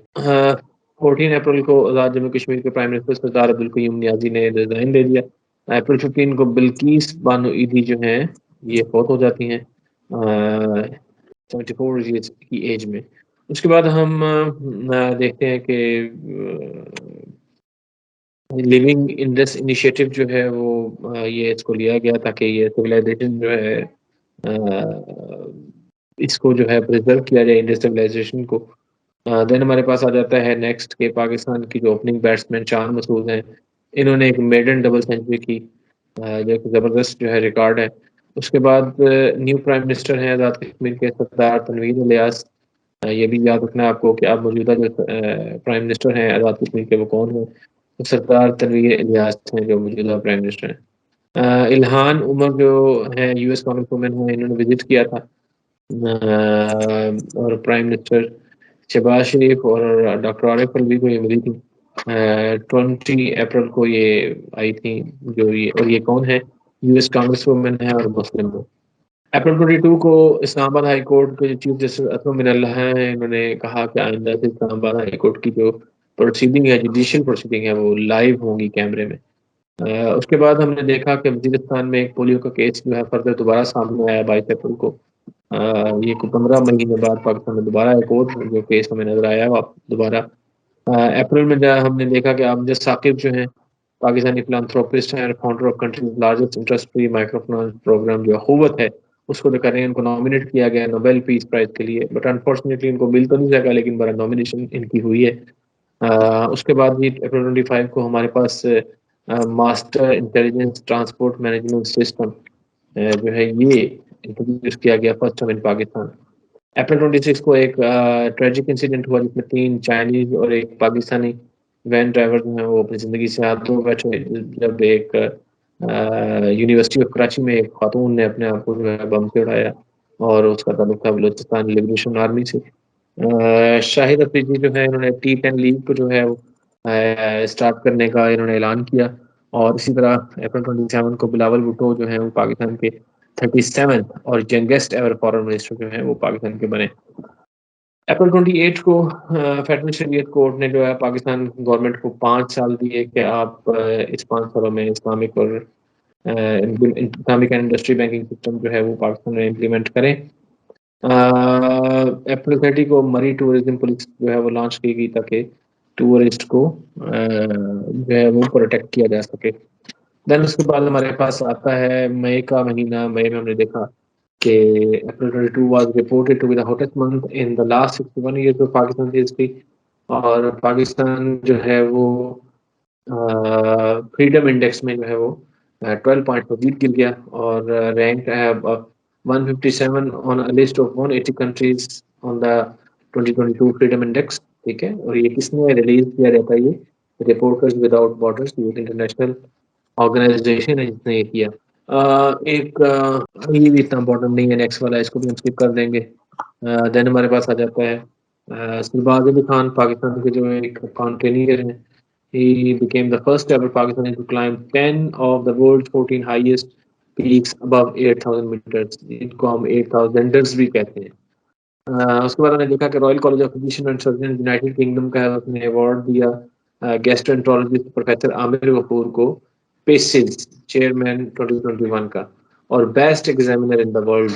14 अप्रैल को आज़ाद जम्मू कश्मीर के प्राइम मिनिस्टर सरदार अब्दुल क़य्यूम नियाज़ी ने रिज़ाइन दे दिया। अप्रैल 15 को बिल्किस बानो ईदी जो हैं ये फौत हो जाती हैं 74 ईयर्स की एज में। उसके बाद हम देखते हैं कि लिविंग इंडस इनिशिएटिव जो है वो ये इसको लिया गया ताकि ये सिविलाइजेशन जो है इसको जो है प्रिजर्व किया जाए इंडस्ट्रियलाइजेशन को। देन हमारे पास आ जाता है नेक्स्ट के पाकिस्तान की जो ओपनिंग बैट्समैन शान मसूद हैं, इन्होंने एक मेडन डबल सेंचुरी की जो कि ज़बरदस्त जो है रिकॉर्ड है। उसके बाद न्यू प्राइम मिनिस्टर हैं आज़ाद कश्मीर के सरदार तनवीर इलियास। ये भी याद रखना है आपको कि आप मौजूदा जो प्राइम मिनिस्टर हैं आज़ाद कश्मीर के वो कौन हैं? तो सरदार तनवीर इलियास हैं जो मौजूदा प्राइम मिनिस्टर हैं। इल्हान उमर जो हैं यूएस कांग्रेस वुमेन हैं, इन्होंने विजिट किया था और प्राइम मिनिस्टर शहबाज शरीफ और डॉक्टर आरिफ अलवी को ये मिली थी। 20 अप्रैल को ये आई थी जो ये, और ये कौन है? यूएस कांग्रेस वुमेन है और मुस्लिम है। अप्रैल 22 को इस्लामाबाद हाई कोर्ट के चीफ जस्टिस असमा मिनल्ला हैं, इन्होंने कहा कि आइंदा से इस्लामाबाद हाई कोर्ट की जो प्रोसीडिंग है, जुडिशियल प्रोसीडिंग है, वो लाइव होंगी कैमरे में। उसके बाद हमने देखा कि वज़ीरिस्तान में एक पोलियो का केस जो है फर्दर दोबारा सामने आया 22 अप्रैल को। ये को 15 महीने बाद पाकिस्तान में दोबारा एक और जो केस हमें नज़र आया वो दोबारा। अप्रैल में हमने देखा कि अमजद साकिब जो हैं पाकिस्तानी फिलैंथ्रोपिस्ट हैं और founder of country's largest interest free micro finance programme जो अख़ुवत है, उसको जो कर रहे हैं, इनको नॉमिनेट किया गया है नोबेल पीस प्राइज़ के लिए, बट अनफॉर्चुनेटली इनको मिल तो नहीं सका, लेकिन बड़ा नॉमिनेशन इनकी हुई है। उसके बाद भी अप्रैल 25 को हमारे पास master intelligence transport management system जो है ये इंट्रोड्यूस किया गया फर्स्ट टाइम इन पाकिस्तान। अप्रैल 26 को एक ट्रेजिक इंसिडेंट हुआ जिसमें 3 चाइनीज़ और एक पाकिस्तानी वैन ड्राइवर जो हैं वो अपनी ज़िंदगी से हाथ धो बैठे जब एक यूनिवर्सिटी ऑफ कराची में एक खातून ने अपने आप को जो है बम से उड़ाया और उसका ताल्लुक था बलूचिस्तान लिबरेशन आर्मी से। शाहिद अफरीदी जो है इन्होंने T10 लीग को जो है वो स्टार्ट करने का इन्होंने ऐलान किया और इसी तरह अप्रैल 27 को बिलावल भुट्टो जो हैं वो पाकिस्तान के 37th और यंगेस्ट एवर फॉरेन मिनिस्टर जो हैं वो पाकिस्तान के बने। अप्रैल 28 को फेडरल शरीयत कोर्ट ने जो है पाकिस्तान गवर्नमेंट को 5 साल दिए कि आप इस 5 सालों में इस्लामिक और Islamic and industry banking system जो है वो पाकिस्तान में इम्प्लीमेंट करें। अप्रैल 30 को मरी टूरिज्म पुलिस जो है वो लॉन्च की गई ताकि टूरिस्ट को जो है वो प्रोटेक्ट किया जा सके। देन उसके बाद हमारे पास आता है मई का महीना। मई में हमने देखा कि अप्रैल 22 was reported to be the hottest month in the last 61 years of Pakistan history और पाकिस्तान जो है वो फ्रीडम इंडेक्स में जो है वो 12 पॉइंट मजीद गिर गया और रैंक है 157 on a list of 180 countries on the 2022 freedom index. ठीक है, और ये किसने रिलीज किया रहता है? ये रिपोर्टर्स विदाउट बॉर्डर्स, ये इंटरनेशनल ऑर्गेनाइजेशन है जिसने ये किया। ये भी इतना इम्पोर्टेंट नहीं है, नेक्स्ट वाला इसको भी हम स्किप कर देंगे। देन हमारे पास आ जाता है सरबाज अली खान, पाकिस्तान के जो एक माउंटेनियर हैं। He became the first ever Pakistani to climb 10 of the world's 14 highest peaks above 8,000 meters. इनको हम 8,000ers भी कहते हैं। उसके बाद हमने देखा कि royal college of physician and surgeon United kingdom का है, उसने अवार्ड दिया गैस्ट्रोएंटरोलॉजिस्ट प्रोफेसर आमिर गफूर को पेसिस चेयरमैन 2021 का, और best examiner in the world.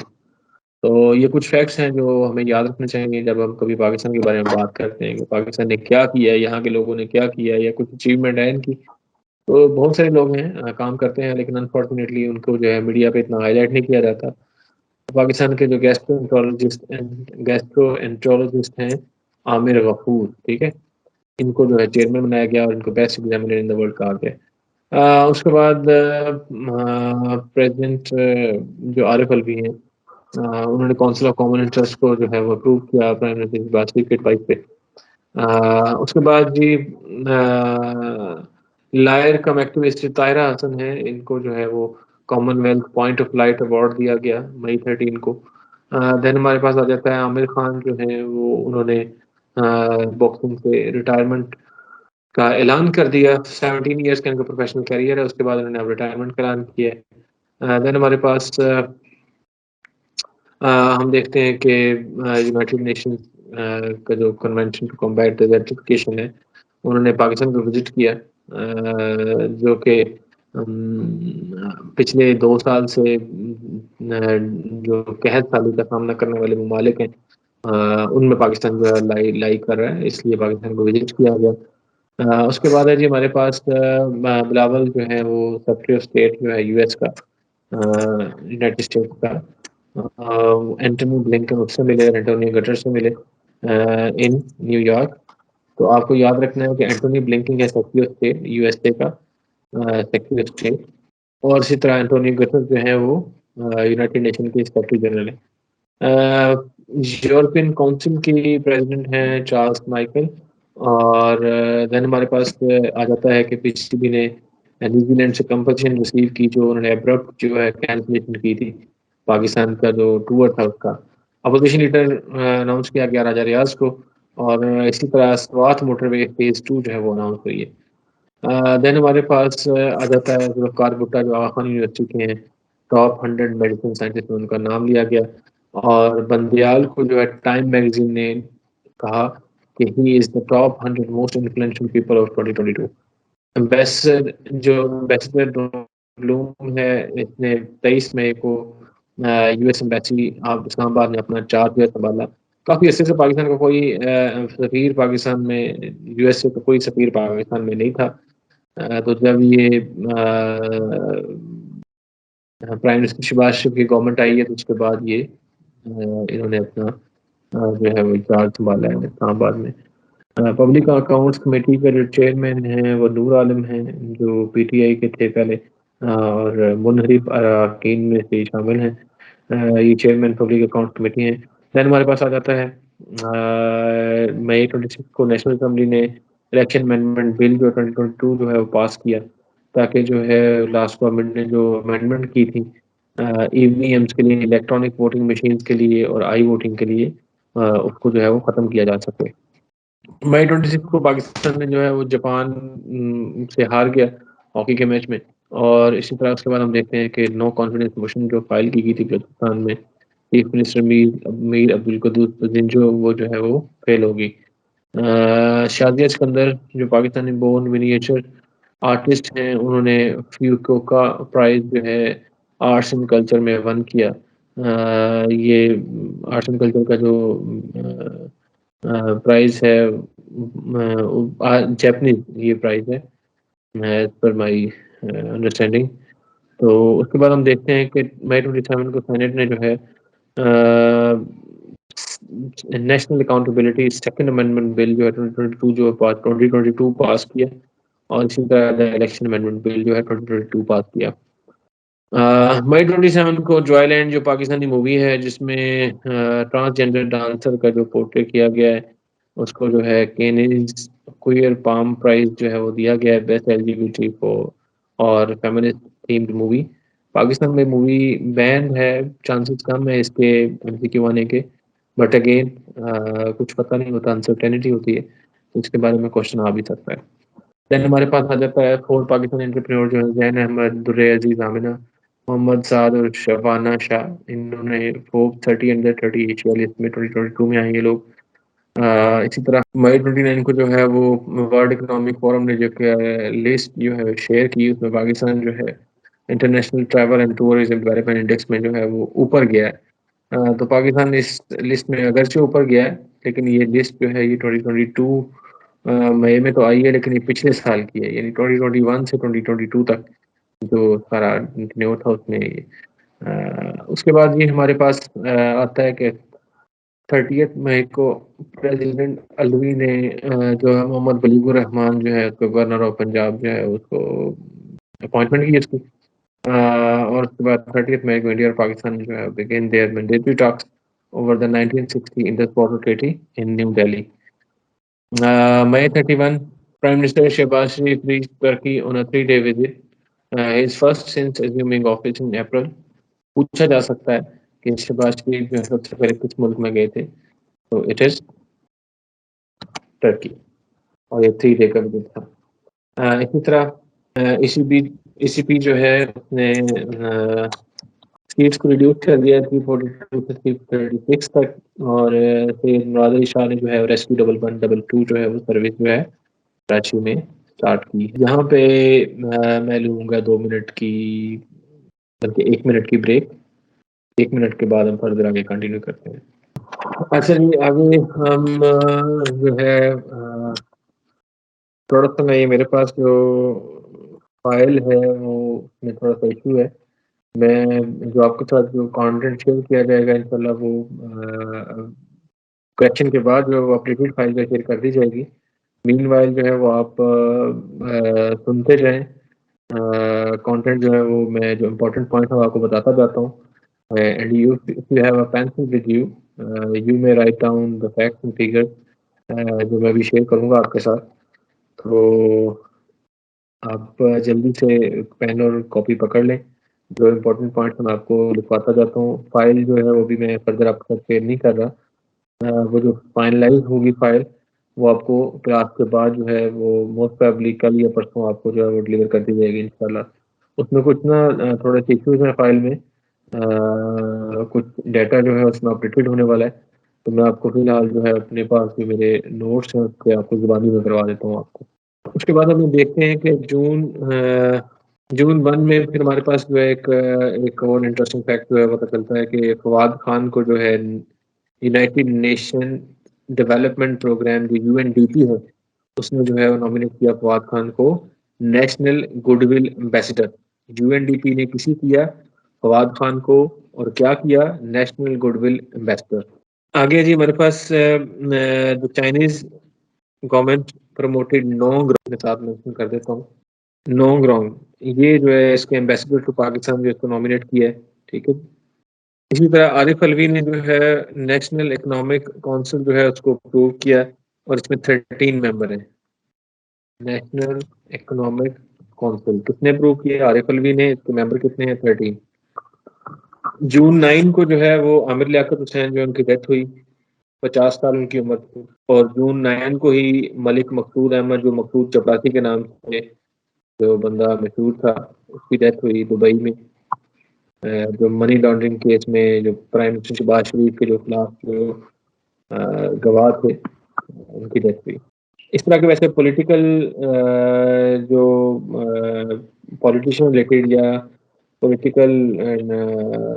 तो ये कुछ फैक्ट्स हैं जो हमें याद रखने चाहिए जब हम कभी पाकिस्तान के बारे में बात करते हैं कि पाकिस्तान ने क्या किया है, यहाँ के लोगों ने क्या किया है, या कुछ अचीवमेंट है इनकी। तो बहुत सारे लोग हैं काम करते हैं, लेकिन अनफॉर्चुनेटली उनको जो है मीडिया पे इतना हाईलाइट नहीं किया जाता। पाकिस्तान के जो गैस्ट्रोएंटरोलॉजिस्ट हैं आमिर गफूर, ठीक है, इनको जो है चेयरमैन बनाया गया और इनको best examiner in the world कहा गया। उसके बाद प्रेसिडेंट जो आरिफ अलवी हैं, उन्होंने काउंसिल ऑफ कॉमन इंटरेस्ट को जो है वो अप्रूव किया प्राइम मिनिस्टर की बात क्रिकेट वाइस पे। उसके बाद जी लायर कम एक्टिविस्ट ताहिरा हसन है, इनको जो है वो Commonwealth point of light award दिया गया मई 13 को। देन हमारे पास आ जाता है आमिर खान जो है वो, उन्होंने बॉक्सिंग से रिटायरमेंट का ऐलान कर दिया। 17 ईयर्स का इनका प्रोफेशनल करियर है, उसके बाद उन्होंने अब रिटायरमेंट का ऐलान किया है। देन हमारे पास हम देखते हैं कि यूनाइटेड नेशन का जो कन्वेंशन टू कॉम्बैट डेजर्टिफिकेशन है, उन्होंने पाकिस्तान को विजिट किया, जो कि पिछले 2 साल से जो कहत साली का सामना करने वाले ममालिक हैं, उनमें पाकिस्तान जो है लाई कर रहा है, इसलिए पाकिस्तान को विजिट किया गया। उसके बाद है जी हमारे पास बिलावल जो है वो सेक्रेटरी ऑफ स्टेट जो है यूएस का, यूनाइटेड स्टेट्स का, एंटनी ब्लिंकन उससे मिले, एंटोनियो गटर से मिले इन न्यूयॉर्क। तो आपको याद रखना है कि एंटोनी ब्लिंकन है सेक्रेटरी ऑफ स्टेट यूएसए का, सेक्रेटरी ऑफ स्टेट, और इसी तरह एंटोनियो गटर जो है वो यूनाइटेड नेशन के सेक्रेटरी जनरल है। यूरोपियन काउंसिल की प्रेसिडेंट हैं चार्ल्स माइकल। और देन हमारे पास आ जाता है कि पीसीबी ने न्यूजीलैंड से कंपल्सन रिसीव की, जो उन्होंने अब्रप्ट जो है कैंसिलेशन की थी पाकिस्तान का जो टूर था उसका। अपोजिशन लीडर अनाउंस किया गया राजा रियाज को, और इसी तरह स्वात मोटरवे फेज 2 जो है वो अनाउंस हुई है। देन हमारे पास आ जाता है जुल्फ़िकार भुट्टो जो आगा खान यूनिवर्सिटी के हैं, टॉप 100 मेडिसिन साइंटिस्ट में उनका नाम लिया गया। और बंदियाल को जो है टाइम मैगजीन ने कहा कि he is the top 100 most influential people of 2022। Ambassador जो एम्बेसडर ब्लूम है, इसने 23 मई को यूएस एम्बेसी आप इस्लामाबाद में अपना चार्ज जो है संभाला। काफ़ी अर्से से पाकिस्तान का कोई सफ़ीर पाकिस्तान में, यूएसए का कोई सफ़ीर पाकिस्तान में नहीं था। तो जब ये प्राइम मिनिस्टर शहबाज शरीफ की गवर्नमेंट आई है, तो उसके बाद ये इन्होंने अपना जो है वो चार्ज संभाला है इस्लामाबाद में। पब्लिक अकाउंट्स कमेटी के जो चेयरमैन हैं वो नूर आलम हैं, जो पीटीआई के थे पहले, और मुनहरिफ अरकान में से शामिल हैं। ये चेयरमैन पब्लिक अकाउंट कमेटी हैं। देन हमारे पास आ जाता है मई 26 को नेशनल असेंबली ने इलेक्शन अमेंडमेंट बिल जो 2022 जो है वो पास किया, ताकि जो है लास्ट गवर्नमेंट ने जो अमेंडमेंट की थी ईवीएम्स के लिए, इलेक्ट्रॉनिक वोटिंग मशीन्स के लिए और आई वोटिंग के लिए, उसको जो है वो ख़त्म किया जा सके। मई 26 को पाकिस्तान ने जो है वो जापान से हार गया हॉकी के मैच में। और इसी तरह उसके बाद हम देखते हैं कि नो कॉन्फिडेंस मोशन जो फाइल की गई थी बलूचिस्तान में, चीफ मिनिस्टर मीर अब्दुल कुद्दूस जो वो जो है वो फेल होगी। शादिया सिकंदर जो पाकिस्तानी बोर्न मिनिएचर आर्टिस्ट हैं, उन्होंने फ्यूकोका प्राइज जो है आर्ट्स एंड कल्चर में वन किया। ये आर्ट्स एंड कल्चर का जो प्राइस है जापानीज ये प्राइस है एज पर माय अंडरस्टैंडिंग। तो उसके बाद हम देखते हैं कि मई 27 को सेनेट ने जो है national accountability second amendment bill जो है 2022 पास किया, और इसी तरह इलेक्शन अमेंडमेंट बिल जो है 2022 पास किया। मई 27 को जॉयलैंड जो पाकिस्तानी मूवी है जिसमें ट्रांसजेंडर डांसर का जो पोर्ट्रेट किया गया है, उसको जो है केनीज क्वियर पाम प्राइज जो है वो दिया गया है बेस्ट एलजीबीटी को और फेमिनिस्ट थीम्ड मूवी। पाकिस्तान में मूवी बैन है, चांसेस कम है इसके एमसीक्यू आने के, बट अगेन कुछ पता नहीं होता, अनसर्टेनिटी होती है, तो इसके बारे में क्वेश्चन आ भी सकता है। देन हमारे पास आ जाता है फोर पाकिस्तानी एंटरप्रेन्योर जो है जैन अहमद, दुर्रे अजीज, आमिना। मोहम्मद साद और शबाना शाह, इन्होंने फोर्ब्स 30 अंडर 30 एशिया लिस्ट में 2022 में आए ये लोग। इसी तरह मई 29 को जो है वो वर्ल्ड इकोनॉमिक फोरम ने जो लिस्ट जो है शेयर की, उसमें पाकिस्तान जो है international travel and tourism development index में जो है वो ऊपर गया है। तो पाकिस्तान इस लिस्ट में अगरचे ऊपर गया है, लेकिन ये लिस्ट जो है ये 2022 मई में तो आई है, लेकिन ये पिछले साल की है, यानी 2021 से 2022 तक जो सारा न्यू था उसमें ये। उसके बाद ये हमारे पास आता है कि 30 मई को प्रेसिडेंट अलवी ने जो है मोहम्मद बलीगुर रहमान जो है गवर्नर ऑफ पंजाब जो है उसको अपॉइंटमेंट की उसकी। और उसके बाद 30 मई को इंडिया और पाकिस्तान जो है begin their mandatory talks over the 1960 Indus water treaty in New Delhi. May 31, Prime Minister Shehbaz Sharif reached Turkey on a 3-day visit, his first since assuming office in April. पूछा जा सकता है कि शहबाज शरीफ जो है सबसे पहले किस मुल्क में गए थे, तो इट इज टर्की, और ये 3 डे का विजिट था। इसी तरह ईसीपी जो है उसने सीट्स को रिड्यूस कर दिया 342 से 336 तक, और सैयद मुराद अली शाह ने जो है रेस्क्यू 1112 जो है वो सर्विस जो है कराची में स्टार्ट की। यहाँ पे मैं लूँगा 2 मिनट की, बल्कि 1 मिनट की ब्रेक। 1 मिनट के बाद हम फर्दर आगे कंटिन्यू करते हैं। अच्छा जी, आगे हम जो है थोड़ा सा मैं ये मेरे पास जो फाइल है वो उसमें थोड़ा सा इशू है। मैं जो आपके साथ जो कंटेंट शेयर किया जाएगा इंशाल्लाह वो क्वेश्चन के बाद जो अपडेटेड फाइल जो शेयर कर दी जाएगी। मीनवाइल जो है वो आप सुनते रहें। कंटेंट जो है वो मैं जो इम्पोर्टेंट पॉइंट है आपको बताता जाता हूँ। And you if you have a pencil with you, you may write down the facts and figures जो मैं भी शेयर करूँगा आपके साथ। तो आप जल्दी से पेन और कॉपी पकड़ लें। जो इम्पोर्टेंट पॉइंट्स मैं आपको लिखवाता जाता हूँ। फाइल जो है वो भी मैं फर्दर आपके साथ शेयर नहीं कर रहा। वो जो फाइनलाइज होगी फाइल वो आपको क्लास के बाद जो है वो मोस्ट प्रोबेबली कल या परसों आपको जो है वो डिलीवर कर दी जाएगी इंशाल्लाह। उसमें कुछ ना थोड़े से इश्यूज हैं फाइल में, कुछ डाटा जो है उसमें अपडेटेड होने वाला है। तो मैं आपको फिलहाल जो है अपने पास जो मेरे नोट्स हैं उसके आपको ज़ुबानी में करवा देता हूँ आपको। उसके बाद हम लोग देखते हैं कि जून 1 में फिर हमारे पास जो है एक और इंटरेस्टिंग फैक्ट जो है पता चलता है कि फवाद खान को जो है यूनाइटेड नेशन डेवलपमेंट प्रोग्राम जो यूएनडीपी है उसने जो है नॉमिनेट किया फवाद खान को नेशनल गुडविल एम्बेसडर। यूएनडीपी ने किसी किया फवाद खान को, और क्या किया, नेशनल गुडविल एम्बेसडर। आगे जी हमारे पास जो चाइनीज गवर्नमेंट प्रमोटेड नोंग के साथ मेंशन कर देता हूँ। नोंग रॉन्ग ये जो है इसके एम्बेसडर टू पाकिस्तान जो इसको नॉमिनेट किया है, ठीक है। इसी तरह आरिफ अलवी ने जो है नेशनल इकोनॉमिक काउंसिल जो है उसको अप्रूव किया, और इसमें 13 मेंबर हैं। नेशनल इकोनॉमिक काउंसिल किसने अप्रूव किया? आरिफ अलवी ने। इसके मेंबर कितने हैं? 13। जून 9 को जो है वो आमिर लियाकत हुसैन जो उनकी डेथ हुई, 50 साल उनकी उम्र थी। और जून 9 को ही मलिक मकसूद अहमद जो मकसूद चपरासी के नाम से जो बंदा मशहूर था उसकी डेथ हुई दुबई में। जो मनी लॉन्ड्रिंग केस में जो प्राइम मिनिस्टर शहबाज शरीफ के जो खिलाफ जो गवाह थे उनकी डेथ हुई। इस तरह के वैसे पॉलिटिकल जो पॉलिटिशियन रिलेटेड या पॉलिटिकल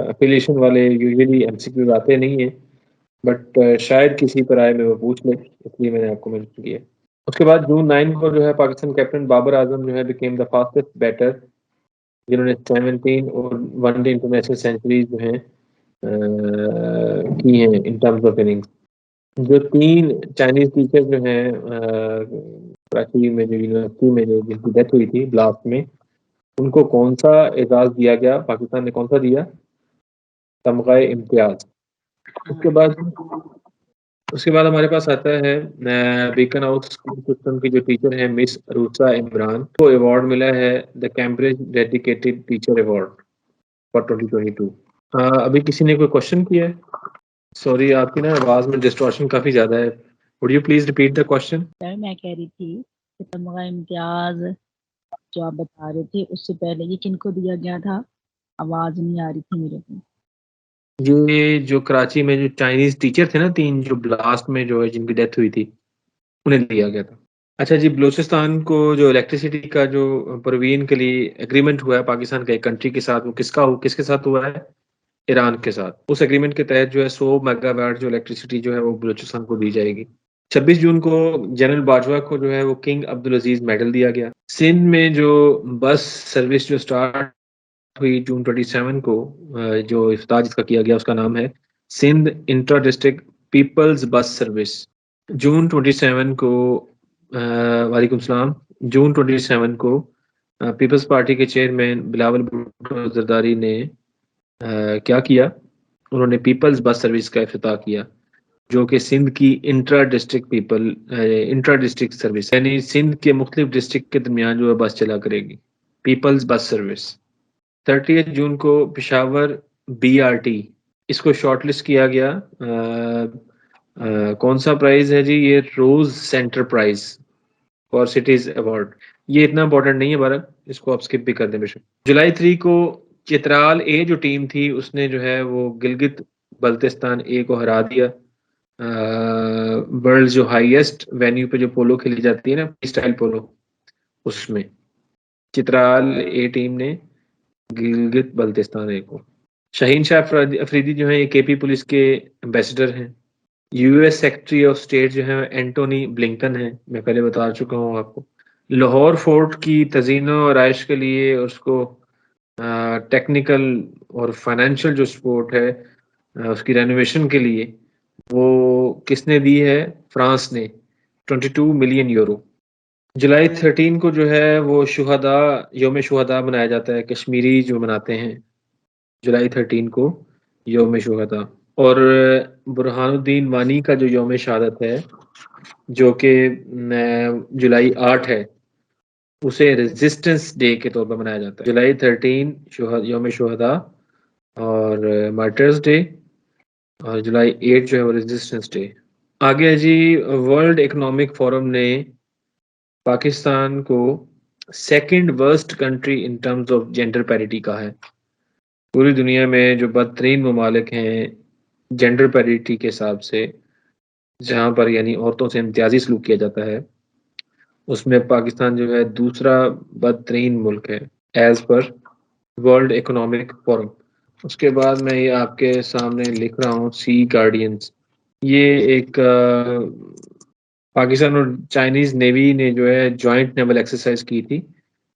एफिलिएशन वाले यूजुअली एमसीक्यूज आते नहीं है, बट शायद किसी पर आए में वो पूछ ले, इसलिए मैंने आपको मेंशन किया। उसके बाद जून 9 को जो है पाकिस्तान कैप्टन बाबर आजम जो है बिकेम द फास्टेस्ट बैटर, जिन्होंने 17 और वनडे इंटरनेशनल सेंचुरीज जो हैं की हैं इन टर्म्स ऑफ इनिंग्स। जो 3 चाइनीज टीचर जो हैं कराची में जो यूनिवर्सिटी में जो जिनकी डेथ हुई थी ब्लास्ट में, उनको कौन सा एजाज दिया गया? पाकिस्तान ने कौन सा दिया? तमगाए इम्तियाज। उसके बाद हमारे पास आता है बीकन हाउस स्कूल सिस्टम की जो टीचर है मिस रूसा इमरान को अवार्ड मिला है the Cambridge dedicated teacher award for 2022। अभी किसी ने कोई क्वेश्चन किया है? सॉरी आपकी ना आवाज में डिस्टॉर्शन काफी ज्यादा है। Would you please repeat the question? Sir मैं कह रही थी कि तमगा इम्तियाज जो आप बता रहे थे उससे पहले ये किनको दिया गया था? आवाज नहीं आ रही थी मेरे को। ये जो कराची में जो चाइनीज टीचर थे ना 3 जो ब्लास्ट में जो है जिनकी डेथ हुई थी, उन्हें दिया गया था। अच्छा जी, बलूचिस्तान को जो इलेक्ट्रिसिटी का जो परवीन के लिए एग्रीमेंट हुआ है पाकिस्तान के एक कंट्री के साथ, वो किसके साथ हुआ है? ईरान के साथ। उस एग्रीमेंट के तहत जो है 100 मेगावाट जो इलेक्ट्रिसिटी जो है वो बलूचिस्तान को दी जाएगी। 26 जून को जनरल बाजवा को जो है वो किंग अब्दुल अजीज मेडल दिया गया। सिंध में जो बस सर्विस जो स्टार्ट हुई जून 27 को, जो इफ्तार जिसका किया गया उसका नाम है Sindh intra district people's bus service. जून 27 को वालेकुम सलाम। जून 27 को पीपल्स पार्टी के चेयरमैन बिलावल भुट्टो जरदारी ने क्या किया? उन्होंने पीपल्स बस सर्विस का इफ्तिताह किया, जो कि सिंध की इंट्रा डिस्ट्रिक्ट सर्विस, यानी सिंध के मुख्तलिफ डिस्ट्रिक्ट के दरमियान जो है बस चला करेगी, पीपल्स बस सर्विस। 30 जून को पेशावर BRT इसको शॉर्टलिस्ट किया गया। कौन सा प्राइज है जी? ये rose centre prize for cities award. ये इतना इंपॉर्टेंट नहीं है भारत, इसको आप स्किप भी कर दें बेशक। जुलाई 3 को चित्राल ए जो टीम थी उसने जो है वो गिलगित बल्तिस्तान ए को हरा दिया। वर्ल्ड जो हाईएस्ट वेन्यू पे जो पोलो खेली जाती है ना, स्टाइल पोलो, उसमें चित्राल ए टीम ने गिलगित बल्तिस्तान ए को। शाहीन शाह अफरीदी जो है ये KP पुलिस के एम्बेसडर हैं। US सेक्रेटरी ऑफ स्टेट जो है एंटोनी ब्लिंकन है, मैं पहले बता चुका हूँ आपको। लाहौर फोर्ट की तजीनो और आयश के लिए उसको टेक्निकल और फाइनेंशियल जो सपोर्ट है उसकी रेनोवेशन के लिए, वो किसने दी है? फ्रांस ने 22 मिलियन यूरो। जुलाई 13 को जो है वो योम शुहदा मनाया जाता है, कश्मीरी जो मनाते हैं जुलाई 13 को योम शुहदा। और बुरहानुद्दीन वानी का जो योम शहादत है जो कि जुलाई 8 है, उसे रेजिस्टेंस डे के तौर पर मनाया जाता है। जुलाई 13 योम शुहदा और मार्टर्स डे, और जुलाई 8 जो है वो रेजिस्टेंस डे। आगे है जी, वर्ल्ड इकोनॉमिक फोरम ने पाकिस्तान को second worst country in terms of gender parity कहा है। पूरी दुनिया में जो बदतरीन ममालिक हैं जेंडर पैरिटी के हिसाब से, जहाँ पर यानी औरतों से इम्तियाजी सलूक किया जाता है, उसमें पाकिस्तान जो है दूसरा बदतरीन मुल्क है as per world economic forum. उसके बाद मैं ये आपके सामने लिख रहा हूँ सी गार्डियंस। ये एक पाकिस्तान और चाइनीज नेवी ने जो है जॉइंट नेवल एक्सरसाइज की थी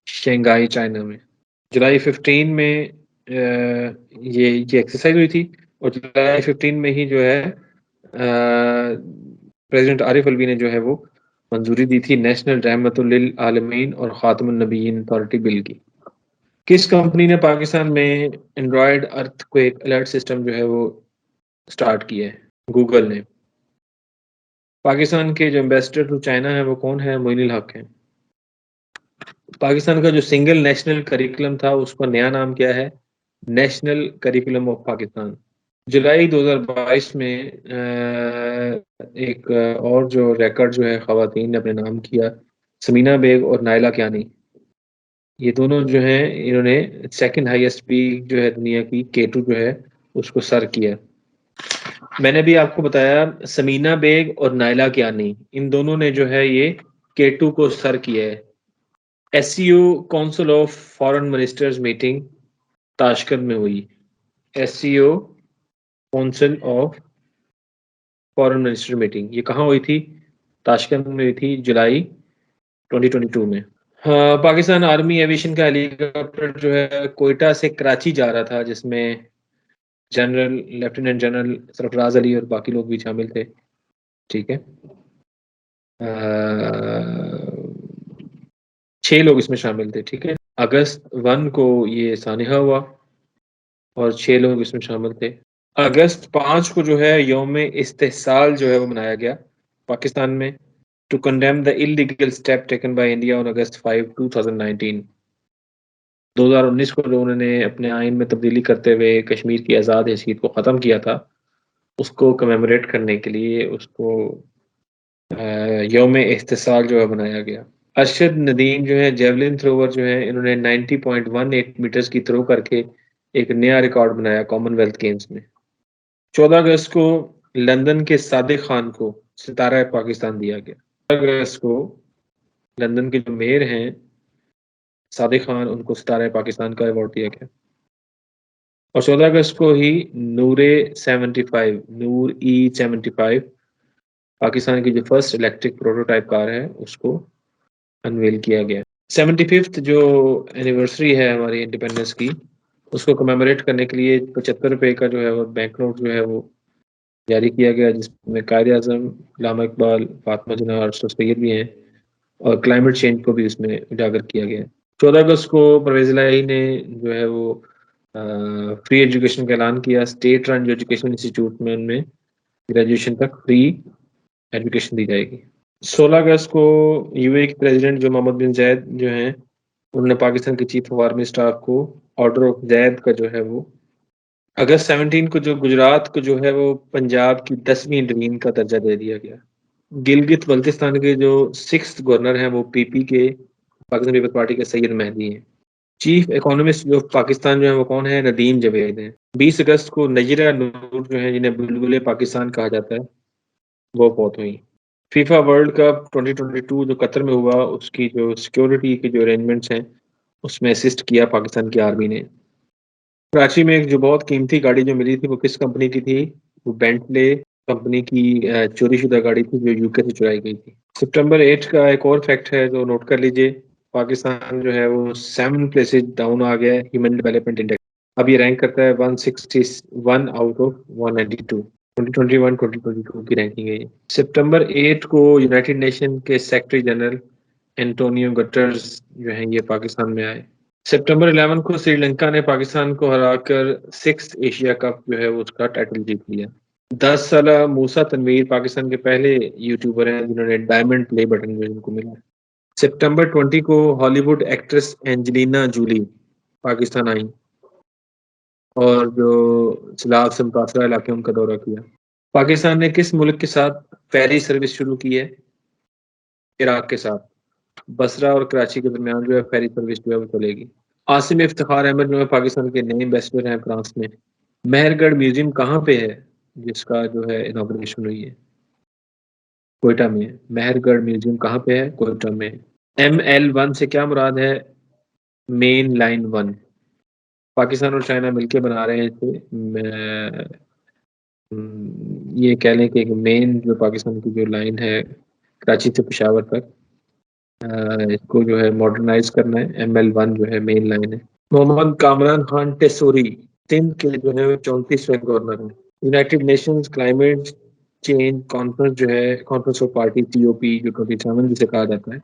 शंघाई चाइना में। जुलाई 15 में ये एक्सरसाइज हुई थी, और जुलाई 15 में ही जो है प्रेसिडेंट आरिफ अलवी ने जो है वो मंजूरी दी थी नेशनल रहमतुल लिल आलमीन और खातमुन नबीयीन अथॉरिटी बिल की। किस कंपनी ने पाकिस्तान में एंड्रॉयड अर्थक्वेक अलर्ट सिस्टम जो है वो स्टार्ट किया है? गूगल ने। पाकिस्तान के जो एम्बेसडर टू चाइना है वो कौन है? मोइनुल हक है। पाकिस्तान का जो सिंगल नेशनल करिकुलम था उसका नया नाम क्या है? National curriculum of Pakistan. जुलाई 2022 में एक और जो रिकॉर्ड जो है खवातीन ने अपने नाम किया, समीना बेग और नायला कियानी। ये दोनों जो हैं इन्होंने सेकंड हाईएस्ट पीक जो है दुनिया की K2 जो है उसको सर किया। मैंने भी आपको बताया समीना बेग और नायला कियानी, इन दोनों ने जो है ये K2 को सर किया है। SCO council of foreign ministers meeting Tashkent में हुई। SCO council of foreign minister meeting ये कहाँ हुई थी? ताशकंद में हुई थी जुलाई 2022 में। हाँ, पाकिस्तान आर्मी एविएशन का हेलीकॉप्टर जो है कोयटा से कराची जा रहा था, जिसमें लेफ्टिनेंट जनरल सरफराज अली और बाकी लोग भी शामिल थे। ठीक है, 6 लोग इसमें शामिल थे। ठीक है, अगस्त 1 को ये सानिहा हुआ और 6 लोग इसमें शामिल थे। अगस्त 5 को जो है यौम इस्तेहसाल जो है वो मनाया गया पाकिस्तान में, to condemn the illegal step taken by India on अगस्त 5, 2019। 2019 को जो उन्होंने अपने आइन में तब्दीली करते हुए कश्मीर की आज़ाद हैसियत को ख़त्म किया था, उसको कमेमोरेट करने के लिए उसको यौम इस्तेहसाल जो है बनाया गया। अरशद नदीम जो है जेवलिन थ्रोवर जो है, इन्होंने 90.18 मीटर्स की थ्रो करके एक नया रिकॉर्ड बनाया कॉमनवेल्थ गेम्स में। 14 अगस्त को लंदन के सादिक खान को सितारा पाकिस्तान दिया गया। 14 अगस्त को लंदन के जो मेयर हैं सादिक खान, उनको सितारा पाकिस्तान का अवार्ड दिया गया। और 14 अगस्त को ही नूर E75 पाकिस्तान की जो फर्स्ट इलेक्ट्रिक प्रोटोटाइप कार है उसको अनवेल किया गया। 75th जो एनिवर्सरी है हमारी इंडिपेंडेंस की, उसको कमेमोरेट करने के लिए 75 रुपए का जो है वो बैंक नोट जो है वो जारी किया गया, जिसमें कायद आजम, अल्लामा इकबाल, फातिमा जिन्ना और सैयद भी हैं, और क्लाइमेट चेंज को भी उसमें उजागर किया गया है। 14 अगस्त को परवेज इलाही ने जो है वो फ्री एजुकेशन का ऐलान किया। स्टेट रन जो एजुकेशन इंस्टीट्यूट में उनमें ग्रेजुएशन तक फ्री एजुकेशन दी जाएगी। 16 अगस्त को यूएई के प्रेसिडेंट जो मोहम्मद बिन जायद जो हैं, उन्होंने पाकिस्तान के चीफ ऑफ आर्मी स्टाफ को ऑर्डर ऑफ जैद का जो है वो अगस्त 17 को जो गुजरात को जो है वो पंजाब की 10वीं डिवीजन का दर्जा दे दिया गया। गिलगित बल्तिस्तान के जो 6th गवर्नर हैं वो पीपी के पाकिस्तान पीपल्स पार्टी के सैयद मेहदी हैं। चीफ इकोनॉमिस्ट जो पाकिस्तान जो है वो कौन है? नदीम जवेद हैं। 20 अगस्त को नजीरा नूर जो है, जिन्हें बुलबुले पाकिस्तान कहा जाता है, वो फौत हुई। फीफा वर्ल्ड कप 2022 जो कतर में हुआ, उसकी जो सिक्योरिटी के जो अरेंजमेंट्स हैं उसमें असिस्ट किया पाकिस्तान की आर्मी ने। कराची में एक जो बहुत कीमती गाड़ी जो मिली थी वो किस कंपनी की थी? वो बेंटले कंपनी की चोरी शुदा गाड़ी थी जो यूके से चुराई गई थी। सितंबर 8 का एक और फैक्ट है जो नोट कर लीजिए। पाकिस्तान जो है वो 7 प्लेसेस डाउन आ गया है ह्यूमन डेवलपमेंट इंडेक्स। अब ये रैंक करता है 161 आउट ऑफ 192। 2021-2022 की रैंकिंग है ये। सितंबर 8 को यूनाइटेड नेशन के सेक्रेटरी जनरल एंटोनियो गटर्स जो है ये पाकिस्तान में आए। सितंबर 11 को श्रीलंका ने पाकिस्तान को हराकर 6th एशिया कप जो है उसका टाइटल जीत लिया। 10 साल मूसा तनवीर पाकिस्तान के पहले यूट्यूबर हैं जिन्होंने डायमंड प्ले बटन जो इनको मिला। सितंबर 20 को Hollywood actress Angelina Jolie Pakistan आई और जो सैलाब से मुतासरा इलाके उनका दौरा किया। पाकिस्तान ने किस मुल्क के साथ फेरी सर्विस शुरू की है? इराक के साथ। बसरा और कराची के दरमियान जो है फेरी सर्विस जो है वो चलेगी। आसिम इफ्तिखार अहमद जो है पाकिस्तान के नए एम्बेसडर हैं फ्रांस में। मेहरगढ़ म्यूजियम कहाँ पे है जिसका जो है इनॉग्रेशन हुई है? कोयटा में है। मेहरगढ़ म्यूजियम कहाँ पे है? कोयटा में। ML1 से क्या मुराद है? Main line 1। पाकिस्तान और चाइना मिलके बना रहे हैं इसे। ये कह लें कि मेन जो पाकिस्तान की जो लाइन है कराची से पेशावर तक, इसको जो है मॉडर्नाइज करना है। ML1 जो है मेन लाइन है। मोहम्मद कामरान खान टेसोरी सिंध के जो है 34वें गवर्नर हैं। United Nations climate change conference जो है, कॉन्फ्रेंस ऑफ पार्टी TOP जो 27 जिसे कहा जाता है,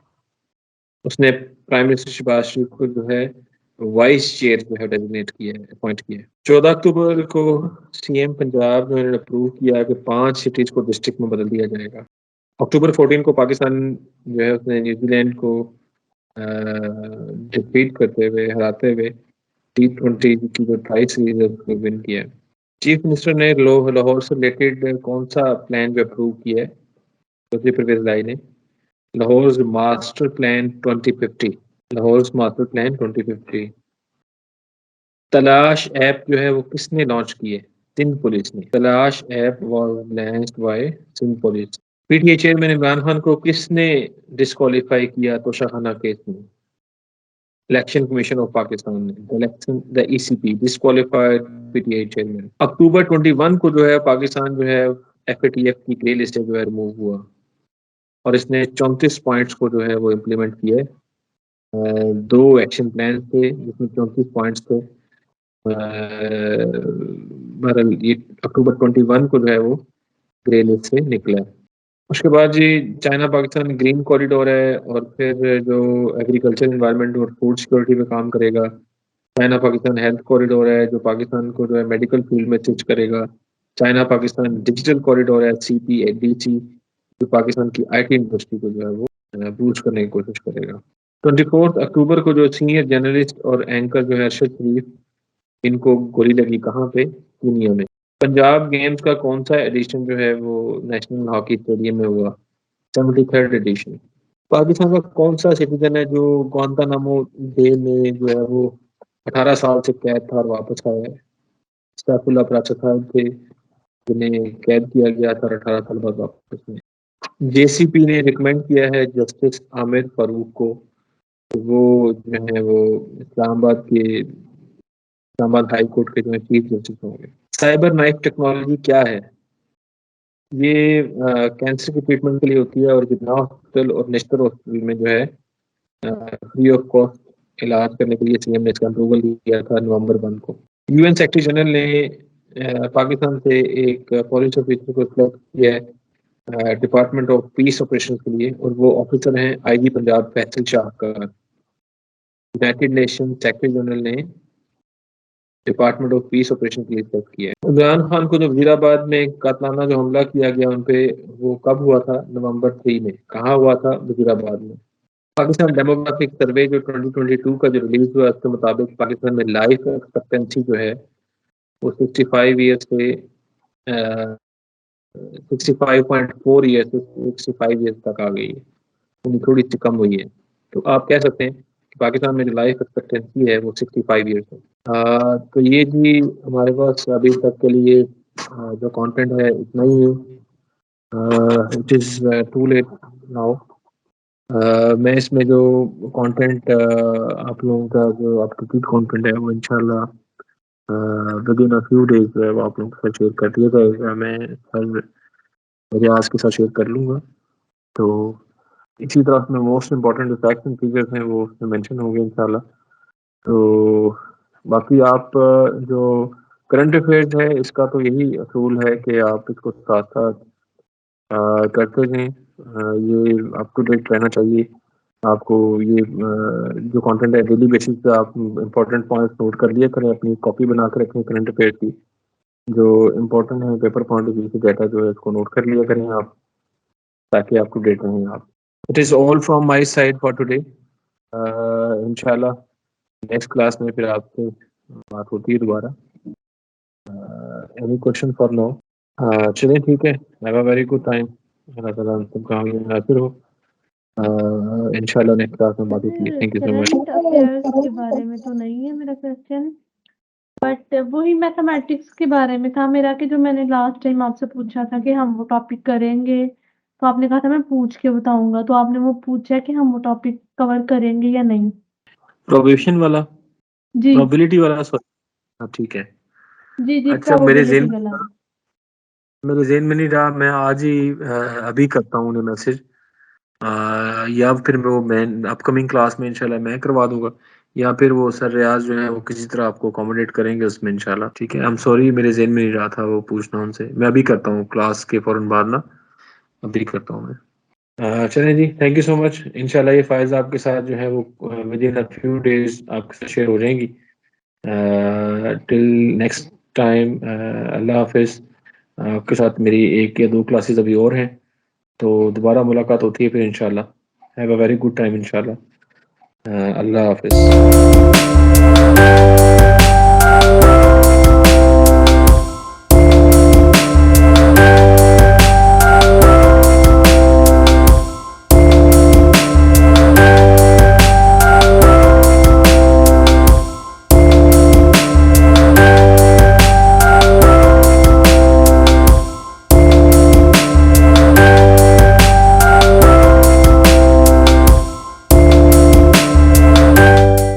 उसने प्राइम मिनिस्टर शहबाज शरीफ को जो है वाइस चेयर जो है डेजिग्नेट किया है, अपॉइंट किया है। 14 अक्टूबर को CM पंजाब जो है अप्रूव किया कि 5 सिटीज को डिस्ट्रिक्ट में बदल दिया जाएगा। अक्टूबर 14 को पाकिस्तान जो है उसने न्यूजीलैंड को डिफीट करते हुए, हराते हुए T20 की जो ट्राई सीरीज है उसको विन किया है। चीफ मिनिस्टर ने लाहौर से रिलेटेड कौन सा प्लान जो अप्रूव किया है? चौधरी परवेज इलाही ने Lahore master plan 2050। Lahore master plan 2050। तलाश ऐप जो है वो किसने लॉन्च की है? सिंध पुलिस ने। Talash app was launched by Sindh police. PTI chairman Imran Khan को किसने डिस्क्वालीफाई किया तोशाखाना केस में? इलेक्शन कमीशन ऑफ पाकिस्तान ने। Election the ECP disqualified PTI chairman. अक्टूबर 21 को जो है पाकिस्तान जो है FATF की ग्रे लिस्ट से जो है रिमूव हुआ और इसने 34 पॉइंट्स को जो है वो इम्प्लीमेंट किया है। 2 एक्शन प्लान थे जिसमें 34 पॉइंट्स थे। बहरहाल ये अक्टूबर 21 को जो है वो ग्रे लिस्ट से निकला है। उसके बाद जी चाइना पाकिस्तान ग्रीन कॉरिडोर है और फिर जो एग्रीकल्चर एनवायरनमेंट और फूड सिक्योरिटी पे काम करेगा। चाइना पाकिस्तान हेल्थ कॉरिडोर है जो पाकिस्तान को जो है मेडिकल फील्ड में स्विच करेगा। चाइना पाकिस्तान डिजिटल कॉरिडोर है CPDC जो पाकिस्तान की IT इंडस्ट्री को जो है वो बूस्ट करने की कोशिश करेगा। 24 अक्टूबर को जो सीनियर जर्नलिस्ट और एंकर जो है अरशद शरीफ, इनको गोली लगी कहाँ पे? पूर्णिया में। पंजाब गेम्स का कौन सा एडिशन जो है वो नेशनल हॉकी स्टेडियम में हुआ? 73rd addition. पाकिस्तान का कौन सा सिटीजन है जो ग्वांतानामो बे में जो है वो 18 साल से कैद था और वापस आया है। सैफुल्लाह प्राचा साहब थे जिन्हें कैद किया गया था 18 साल बाद वापस में। जेसीपी ने रिकमेंड किया है जस्टिस आमिर फारूक को, तो वो जो है वो इस्लामाबाद हाई कोर्ट के जो है चीफ जस्टिस होंगे। साइबर नाइफ टेक्नोलॉजी क्या है? ये कैंसर की ट्रीटमेंट के लिए होती है और जितना हॉस्पिटल और नेशनल हॉस्पिटल में जो है फ्री ऑफ कॉस्ट इलाज करने के लिए सीएम ने इसका अप्रूवल दिया था नवंबर 1 को। यूएन सेक्रेटरी जनरल ने पाकिस्तान से एक पॉलिस ऑफिसर को सिलेक्ट किया है डिपार्टमेंट ऑफ पीस ऑपरेशन के लिए, और वो ऑफिसर हैं IG Punjab Faisal Shahkar. United nation secretary general ने डिपार्टमेंट ऑफ पीस ऑपरेशन के लिए सिलेक्ट किया है। इमरान खान को जो वजीराबाद में कातलाना जो हमला किया गया उन पे, वो कब हुआ था? नवंबर 3 में। कहाँ हुआ था? वजीराबाद में। पाकिस्तान डेमोग्राफिक सर्वे जो 2022 का जो रिलीज हुआ उसके मुताबिक पाकिस्तान में लाइफ एक्सपेक्टेंसी जो है वो 65 ईयर से 65.4 ईयर से 65 ईयर तक आ गई है, यानी थोड़ी सी कम हुई है। तो आप कह सकते हैं कि पाकिस्तान में जो लाइफ एक्सपेक्टेंसी है वो 65 ईयर्स है। तो ये जी हमारे पास अभी तक के लिए जो कंटेंट है इतना ही है। It is too late now. मैं इसमें जो कंटेंट आप लोगों का जो अप टू डेट कंटेंट है वो इंशाल्लाह with in a few days जो है वो आप लोगों के साथ शेयर कर दिया जाएगा। मैं हर रियाज के साथ शेयर कर लूँगा। तो इसी तरह अपने मोस्ट इम्पॉर्टेंट जो फैक्ट्स एंड फिगर्स हैं वो उसमें मेंशन होंगे इंशाल्लाह। तो बाकी आप जो करंट अफेयर्स है इसका तो यही असूल है कि आप इसको साथ साथ करते रहें। ये अप टू डेट रहना चाहिए आपको। ये जो कंटेंट है डेली बेसिस पे आप इम्पोर्टेंट पॉइंट्स नोट कर लिया करें, अपनी कॉपी बना कर रखें करंट अफेयर्स की। जो इम्पोर्टेंट है पेपर पॉइंट ऑफ व्यू से डाटा जो है इसको नोट कर लिया करें आप, ताकि अप टू डेट रहें आप। It is all from my side for today. इंशाल्लाह नेक्स्ट क्लास में फिर आपसे बात होती है दोबारा। Any question for now? चलिए ठीक है। Have a very good time. अल्लाह ताला हम सब का हासिल हो। इंशाल्लाह नेक्स्ट क्लास में बात होती है। Thank you so much. Current affairs के बारे में तो नहीं है मेरा क्वेश्चन, बट वही मैथमेटिक्स के बारे में था मेरा, कि जो मैंने लास्ट टाइम आपसे पूछा था कि हम वो टॉपिक करेंगे, तो आपने कहा था मैं पूछ के बताऊंगा, तो आपने वो पूछा कि हम वो टॉपिक कवर करेंगे या नहीं? प्रोबेशन वाला, जी प्रोबेबिलिटी वाला, सॉरी। हाँ ठीक है। जी जी, अच्छा प्रोबेबिलिटी वाला। मेरे ज़हन में नहीं रहा। मैं आज ही अभी करता हूँ उन्हें मैसेज, या फिर मैं अपकमिंग क्लास में इंशाल्लाह मैं करवा दूंगा, या फिर वो सर रियाज जो है वो किसी तरह आपको अकोमोडेट करेंगे उसमें इंशाल्लाह। ठीक है। आई एम सॉरी मेरे ज़हन में नहीं रहा था वो पूछना उनसे। मैं अभी करता हूँ क्लास के फौरन बाद ना, अभी करता हूँ मैं। चलें जी, थैंक यू सो मच। इंशाल्लाह ये फाइल्स आपके साथ जो है वो with in a few days आपके साथ शेयर हो जाएंगी। टिल नेक्स्ट टाइम, अल्लाह हाफिज़। आपके साथ मेरी 1 या 2 क्लासेस अभी और हैं, तो दोबारा मुलाकात होती है फिर इंशाल्लाह। Have a very good time इंशाल्लाह। अल्लाह हाफिज़।